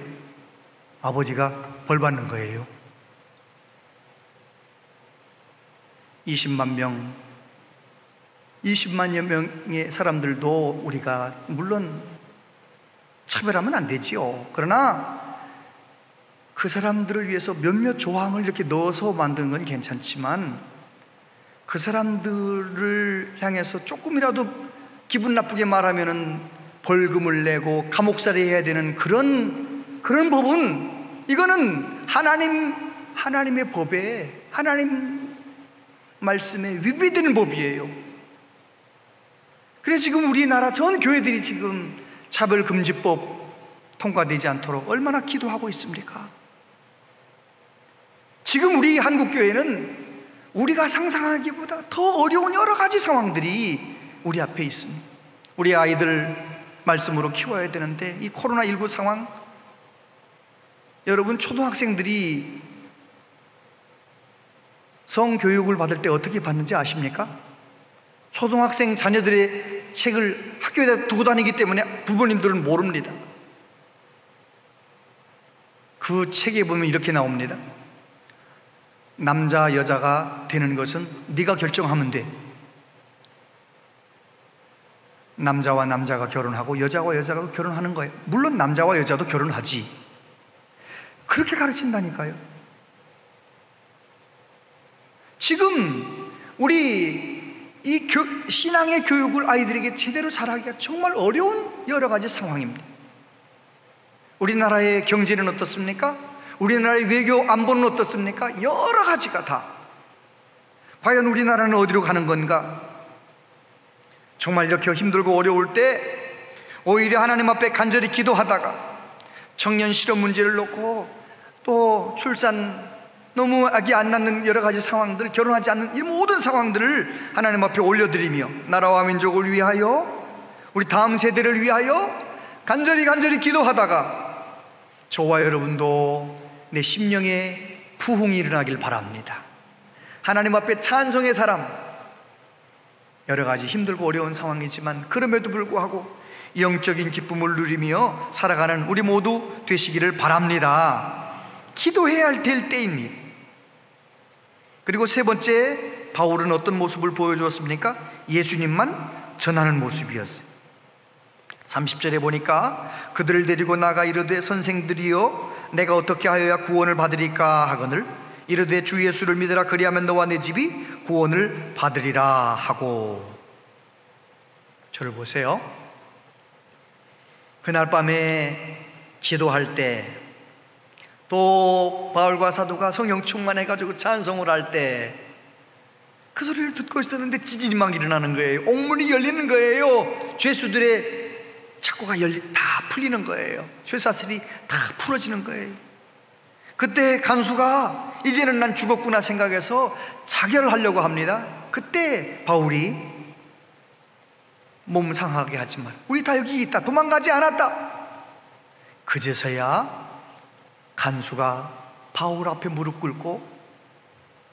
아버지가 벌 받는 거예요. 20만여 명의 사람들도 우리가 물론 차별하면 안 되지요. 그러나 그 사람들을 위해서 몇몇 조항을 이렇게 넣어서 만드는 건 괜찮지만, 그 사람들을 향해서 조금이라도 기분 나쁘게 말하면은 벌금을 내고 감옥살이 해야 되는 그런 법은, 이거는 하나님의 법에, 하나님 말씀에 위배되는 법이에요. 그래서 지금 우리나라 전 교회들이 지금 차별금지법 통과되지 않도록 얼마나 기도하고 있습니까? 지금 우리 한국교회는 우리가 상상하기보다 더 어려운 여러 가지 상황들이 우리 앞에 있습니다. 우리 아이들 말씀으로 키워야 되는데 이 코로나19 상황, 여러분 초등학생들이 성교육을 받을 때 어떻게 받는지 아십니까? 초등학생 자녀들의 책을 학교에다 두고 다니기 때문에 부모님들은 모릅니다. 그 책에 보면 이렇게 나옵니다. 남자 여자가 되는 것은 네가 결정하면 돼. 남자와 남자가 결혼하고 여자와 여자가 결혼하는 거예요. 물론 남자와 여자도 결혼하지. 그렇게 가르친다니까요. 지금 우리 이 신앙의 교육을 아이들에게 제대로 잘하기가 정말 어려운 여러 가지 상황입니다. 우리나라의 경제는 어떻습니까? 우리나라의 외교 안보는 어떻습니까? 여러 가지가 다. 과연 우리나라는 어디로 가는 건가? 정말 이렇게 힘들고 어려울 때 오히려 하나님 앞에 간절히 기도하다가 청년 실업 문제를 놓고 또 출산, 너무 아기 안 낳는 여러 가지 상황들, 결혼하지 않는 이 모든 상황들을 하나님 앞에 올려드리며 나라와 민족을 위하여, 우리 다음 세대를 위하여 간절히 기도하다가 저와 여러분도 내 심령에 부흥이 일어나길 바랍니다. 하나님 앞에 찬송의 사람, 여러 가지 힘들고 어려운 상황이지만 그럼에도 불구하고 영적인 기쁨을 누리며 살아가는 우리 모두 되시기를 바랍니다. 기도해야 될 때입니다. 그리고 세 번째, 바울은 어떤 모습을 보여주었습니까? 예수님만 전하는 모습이었어요. 30절에 보니까 그들을 데리고 나가 이르되 선생들이여 내가 어떻게 하여야 구원을 받으리까 하거늘 이르되 주 예수를 믿으라 그리하면 너와 내 집이 구원을 받으리라 하고. 저를 보세요. 그날 밤에 기도할 때, 또 바울과 사도가 성령 충만해가지고 찬송을 할 때 그 소리를 듣고 있었는데 지진이 막 일어나는 거예요. 옥문이 열리는 거예요. 죄수들의 착고가 다 풀리는 거예요. 쇠사슬이 다 풀어지는 거예요. 그때 간수가 이제는 난 죽었구나 생각해서 자결하려고 합니다. 그때 바울이 몸 상하게 하지 마, 우리 다 여기 있다, 도망가지 않았다. 그제서야 간수가 바울 앞에 무릎 꿇고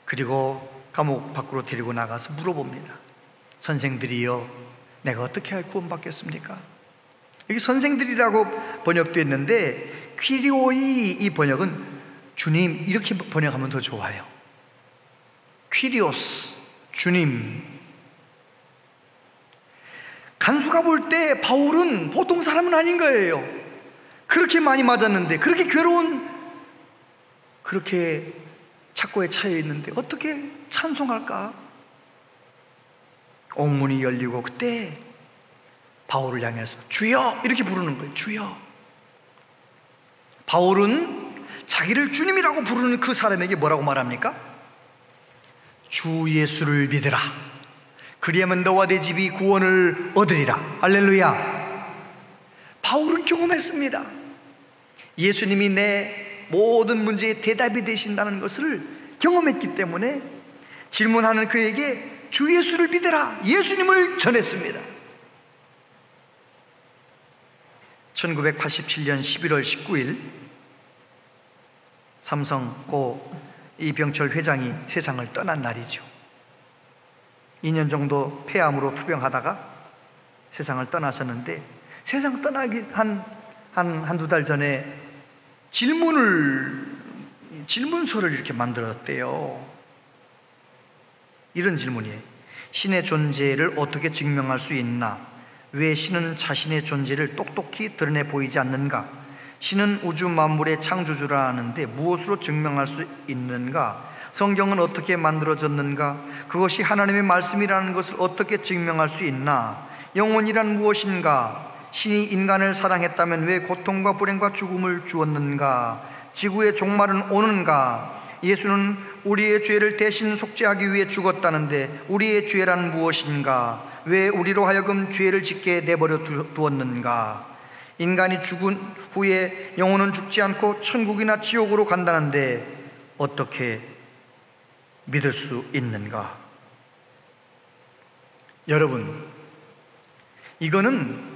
그리고 감옥 밖으로 데리고 나가서 물어봅니다. 선생들이여 내가 어떻게 하여 구원받겠습니까? 여기 선생들이라고 번역됐는데 퀴리오이 이 번역은 주님 이렇게 번역하면 더 좋아요. 퀴리오스, 주님. 간수가 볼 때 바울은 보통 사람은 아닌 거예요. 그렇게 많이 맞았는데, 그렇게 괴로운, 그렇게 착고에 차여 있는데 어떻게 찬송할까? 옥문이 열리고 그때 바울을 향해서 주여 이렇게 부르는 거예요. 주여. 바울은 자기를 주님이라고 부르는 그 사람에게 뭐라고 말합니까? 주 예수를 믿으라 그리하면 너와 내 집이 구원을 얻으리라. 할렐루야. 바울은 경험했습니다. 예수님이 내 모든 문제의 대답이 되신다는 것을 경험했기 때문에 질문하는 그에게 주 예수를 믿어라, 예수님을 전했습니다. 1987년 11월 19일 삼성 고 이병철 회장이 세상을 떠난 날이죠. 2년 정도 폐암으로 투병하다가 세상을 떠나셨는데, 세상 떠나기 한두 달 전에 질문서를 이렇게 만들었대요. 이런 질문이에요. 신의 존재를 어떻게 증명할 수 있나? 왜 신은 자신의 존재를 똑똑히 드러내 보이지 않는가? 신은 우주 만물의 창조주라 하는데 무엇으로 증명할 수 있는가? 성경은 어떻게 만들어졌는가? 그것이 하나님의 말씀이라는 것을 어떻게 증명할 수 있나? 영혼이란 무엇인가? 신이 인간을 사랑했다면 왜 고통과 불행과 죽음을 주었는가? 지구의 종말은 오는가? 예수는 우리의 죄를 대신 속죄하기 위해 죽었다는데 우리의 죄란 무엇인가? 왜 우리로 하여금 죄를 짓게 내버려 두었는가? 인간이 죽은 후에 영혼은 죽지 않고 천국이나 지옥으로 간다는데 어떻게 믿을 수 있는가? 여러분, 이거는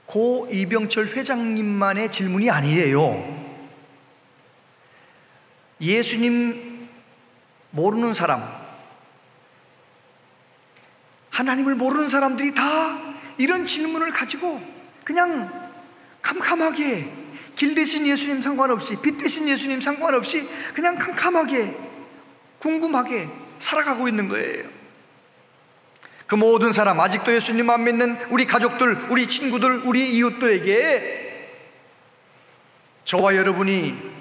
고 이병철 회장님만의 질문이 아니에요. 예수님 모르는 사람, 하나님을 모르는 사람들이 다 이런 질문을 가지고 그냥 캄캄하게, 길 대신 예수님 상관없이, 빛 대신 예수님 상관없이 그냥 캄캄하게, 궁금하게 살아가고 있는 거예요. 그 모든 사람, 아직도 예수님 안 믿는 우리 가족들, 우리 친구들, 우리 이웃들에게 저와 여러분이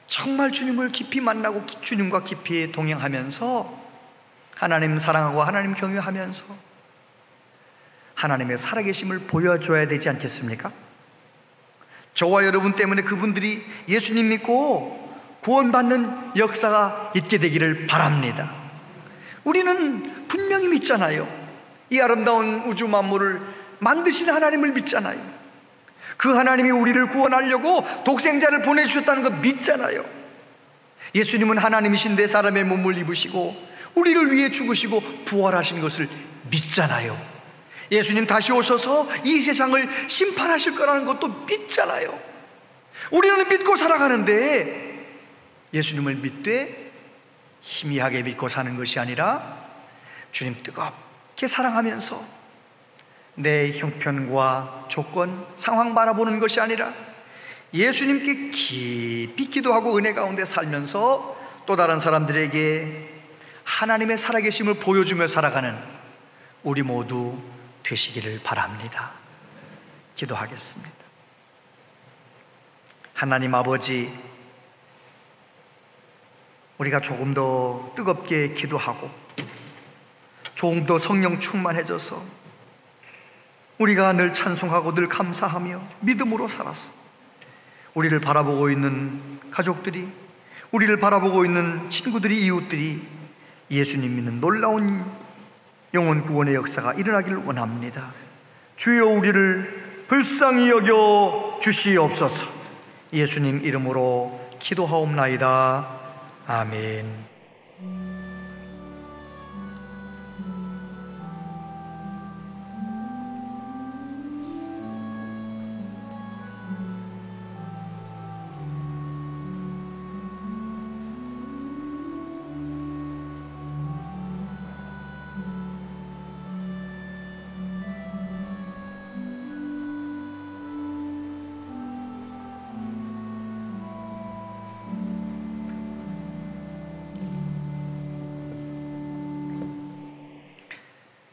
정말 주님을 깊이 만나고 주님과 깊이 동행하면서 하나님 사랑하고 하나님 경외하면서 하나님의 살아계심을 보여줘야 되지 않겠습니까? 저와 여러분 때문에 그분들이 예수님 믿고 구원받는 역사가 있게 되기를 바랍니다. 우리는 분명히 믿잖아요. 이 아름다운 우주 만물을 만드신 하나님을 믿잖아요. 그 하나님이 우리를 구원하려고 독생자를 보내주셨다는 거 믿잖아요. 예수님은 하나님이신데 사람의 몸을 입으시고 우리를 위해 죽으시고 부활하신 것을 믿잖아요. 예수님 다시 오셔서 이 세상을 심판하실 거라는 것도 믿잖아요. 우리는 믿고 살아가는데 예수님을 믿되 희미하게 믿고 사는 것이 아니라 주님 뜨겁게 사랑하면서 내 형편과 조건, 상황 바라보는 것이 아니라 예수님께 깊이 기도하고 은혜 가운데 살면서 또 다른 사람들에게 하나님의 살아계심을 보여주며 살아가는 우리 모두 되시기를 바랍니다. 기도하겠습니다. 하나님 아버지, 우리가 조금 더 뜨겁게 기도하고 조금 더 성령 충만해져서 우리가 늘 찬송하고 늘 감사하며 믿음으로 살아서 우리를 바라보고 있는 가족들이, 우리를 바라보고 있는 친구들이, 이웃들이 예수님 믿는 놀라운 영혼 구원의 역사가 일어나기를 원합니다. 주여 우리를 불쌍히 여겨 주시옵소서. 예수님 이름으로 기도하옵나이다. 아멘.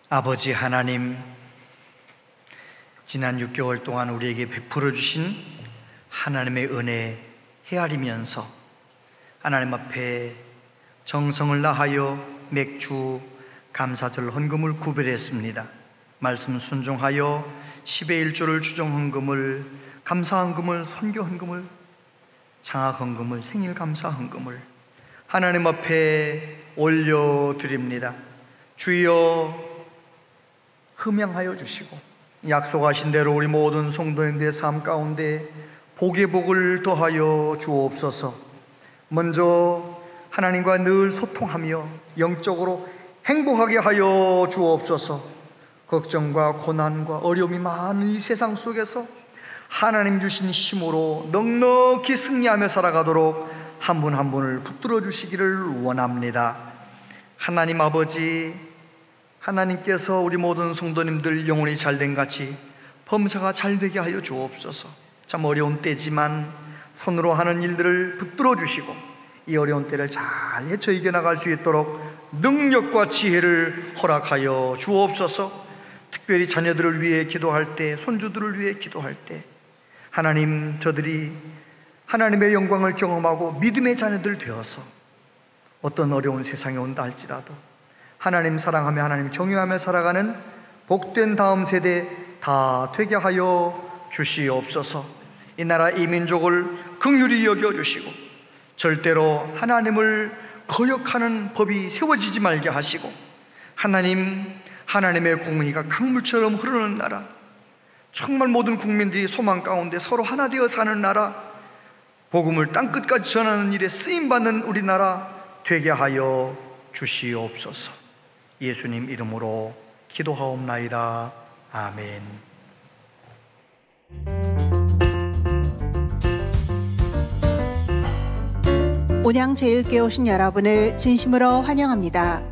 아버지 하나님, 지난 6개월 동안 우리에게 베풀어 주신 하나님의 은혜 헤아리면서 하나님 앞에 정성을 다하여 맥주, 감사절 헌금을 구별했습니다. 말씀 순종하여 10의 1조를 주정 헌금을, 감사 헌금을, 선교 헌금을, 장학 헌금을, 생일 감사 헌금을 하나님 앞에 올려드립니다. 주여 흠양하여 주시고 약속하신 대로 우리 모든 성도님들의 삶 가운데 복의 복을 더하여 주옵소서. 먼저 하나님과 늘 소통하며 영적으로 행복하게 하여 주옵소서. 걱정과 고난과 어려움이 많은 이 세상 속에서 하나님 주신 힘으로 넉넉히 승리하며 살아가도록 한 분 한 분을 붙들어 주시기를 원합니다. 하나님 아버지, 하나님께서 우리 모든 성도님들 영혼이 잘된 같이 범사가 잘되게 하여 주옵소서. 참 어려운 때지만 손으로 하는 일들을 붙들어 주시고 이 어려운 때를 잘 헤쳐 이겨나갈 수 있도록 능력과 지혜를 허락하여 주옵소서. 특별히 자녀들을 위해 기도할 때, 손주들을 위해 기도할 때 하나님, 저들이 하나님의 영광을 경험하고 믿음의 자녀들 되어서 어떤 어려운 세상에 온다 할지라도 하나님 사랑하며 하나님 경외하며 살아가는 복된 다음 세대 다 되게 하여 주시옵소서. 이 나라 이 민족을 긍휼히 여겨주시고 절대로 하나님을 거역하는 법이 세워지지 말게 하시고 하나님의 공의가 강물처럼 흐르는 나라, 정말 모든 국민들이 소망 가운데 서로 하나 되어 사는 나라, 복음을 땅끝까지 전하는 일에 쓰임받는 우리나라 되게 하여 주시옵소서. 예수님 이름으로 기도하옵나이다. 아멘. 온양 제1교회 오신 여러분을 진심으로 환영합니다.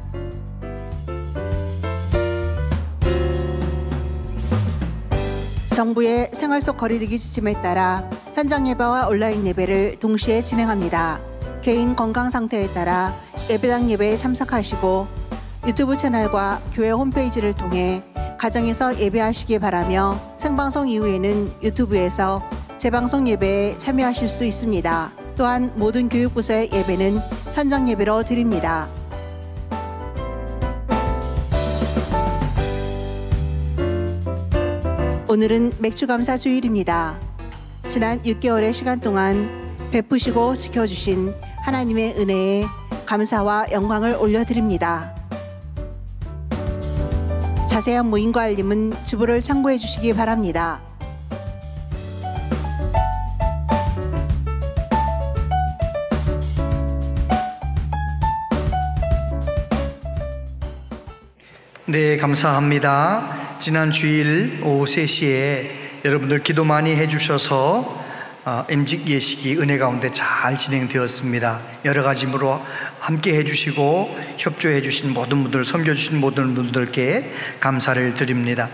정부의 생활 속 거리두기 지침에 따라 현장 예배와 온라인 예배를 동시에 진행합니다. 개인 건강 상태에 따라 예배당 예배에 참석하시고 유튜브 채널과 교회 홈페이지를 통해 가정에서 예배하시기 바라며 생방송 이후에는 유튜브에서 재방송 예배에 참여하실 수 있습니다. 또한 모든 교육부서의 예배는 현장 예배로 드립니다. 오늘은 맥주감사 주일입니다. 지난 6개월의 시간 동안 베푸시고 지켜주신 하나님의 은혜에 감사와 영광을 올려드립니다. 자세한 모임과 알림은 주보를 참고해 주시기 바랍니다. 네, 감사합니다. 지난 주일 오후 3시에 여러분들 기도 많이 해주셔서 임직 예식이 은혜 가운데 잘 진행되었습니다. 여러 가지로 함께 해주시고 협조해 주신 모든 분들, 섬겨주신 모든 분들께 감사를 드립니다.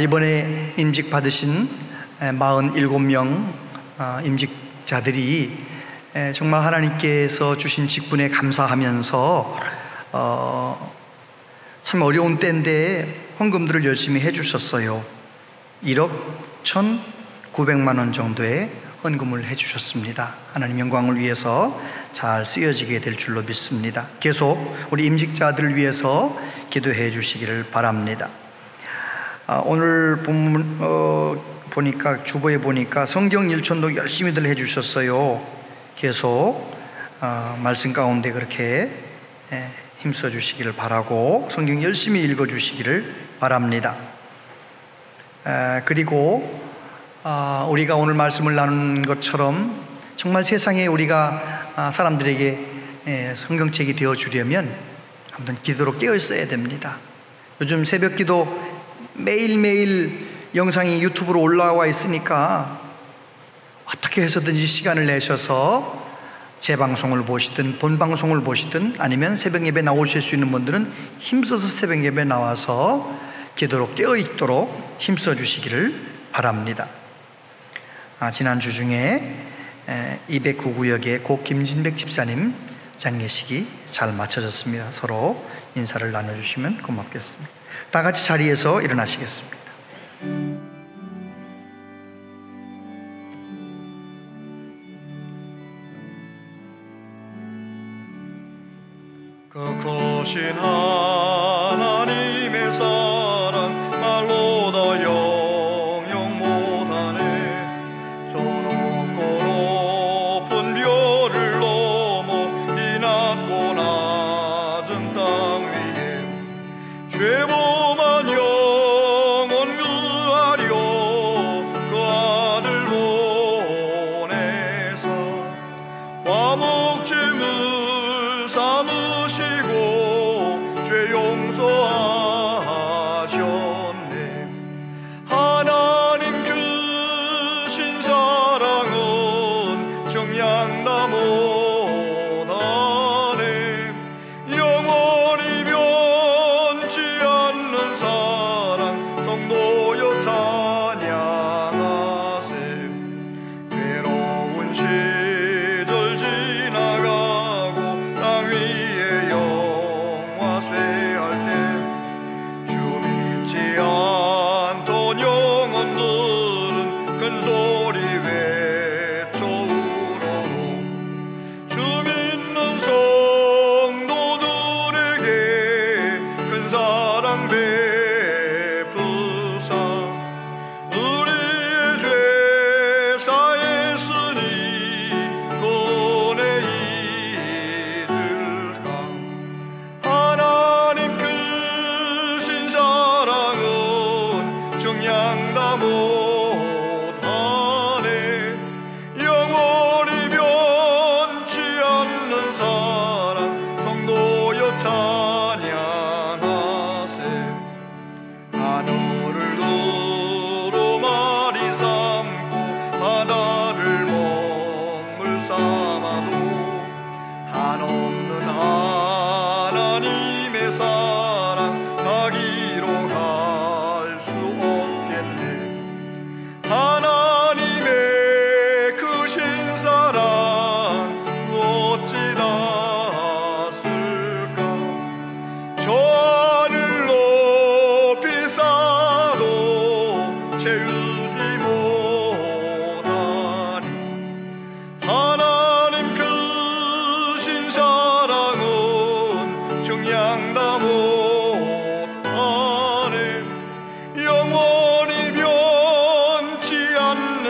이번에 임직 받으신 47명 임직자들이 정말 하나님께서 주신 직분에 감사하면서 참 어려운 때인데 헌금들을 열심히 해주셨어요. 1억 1,900만 원 정도의 헌금을 해주셨습니다. 하나님 영광을 위해서 잘 쓰여지게 될 줄로 믿습니다. 계속 우리 임직자들을 위해서 기도해 주시기를 바랍니다. 오늘 본문 보니까 주보에 보니까 성경 일천도 열심히들 해주셨어요. 계속 말씀 가운데 그렇게 힘써 주시기를 바라고 성경 열심히 읽어 주시기를 바랍니다. 그리고 우리가 오늘 말씀을 나눈 것처럼 정말 세상에 우리가 사람들에게 성경책이 되어 주려면 아무튼 기도로 깨어 있어야 됩니다. 요즘 새벽 기도 매일매일 영상이 유튜브로 올라와 있으니까 어떻게 해서든지 시간을 내셔서 재방송을 보시든 본방송을 보시든 아니면 새벽 예배 나오실 수 있는 분들은 힘써서 새벽 예배 나와서 기도로 깨어있도록 힘써 주시기를 바랍니다. 지난 주 중에 209구역의 고 김진백 집사님 장례식이 잘 마쳐졌습니다. 서로 인사를 나눠주시면 고맙겠습니다. 다 같이 자리에서 일어나시겠습니다. 그 크신 하나님의 사랑 말로 다 영영 못하네. 저 높고 높은 별을 넘어 이 낮고 낮은 땅 위에 죄범한 영혼 그하려 그 아들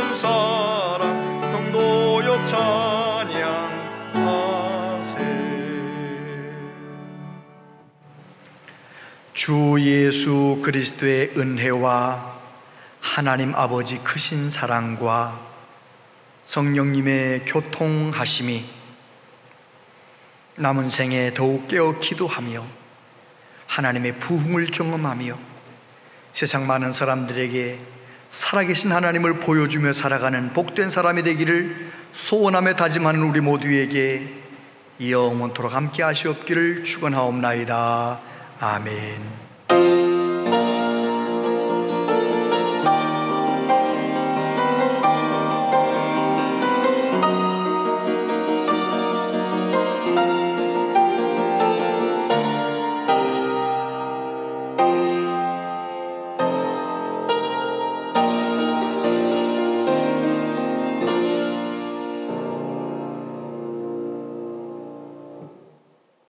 온 사랑 성도여 찬양하세. 주 예수 그리스도의 은혜와 하나님 아버지 크신 사랑과 성령님의 교통하심이 남은 생에 더욱 깨어 기도하며 하나님의 부흥을 경험하며 세상 많은 사람들에게 살아계신 하나님을 보여주며 살아가는 복된 사람이 되기를 소원하며 다짐하는 우리 모두에게 영원토록 함께 하시옵기를 축원하옵나이다. 아멘.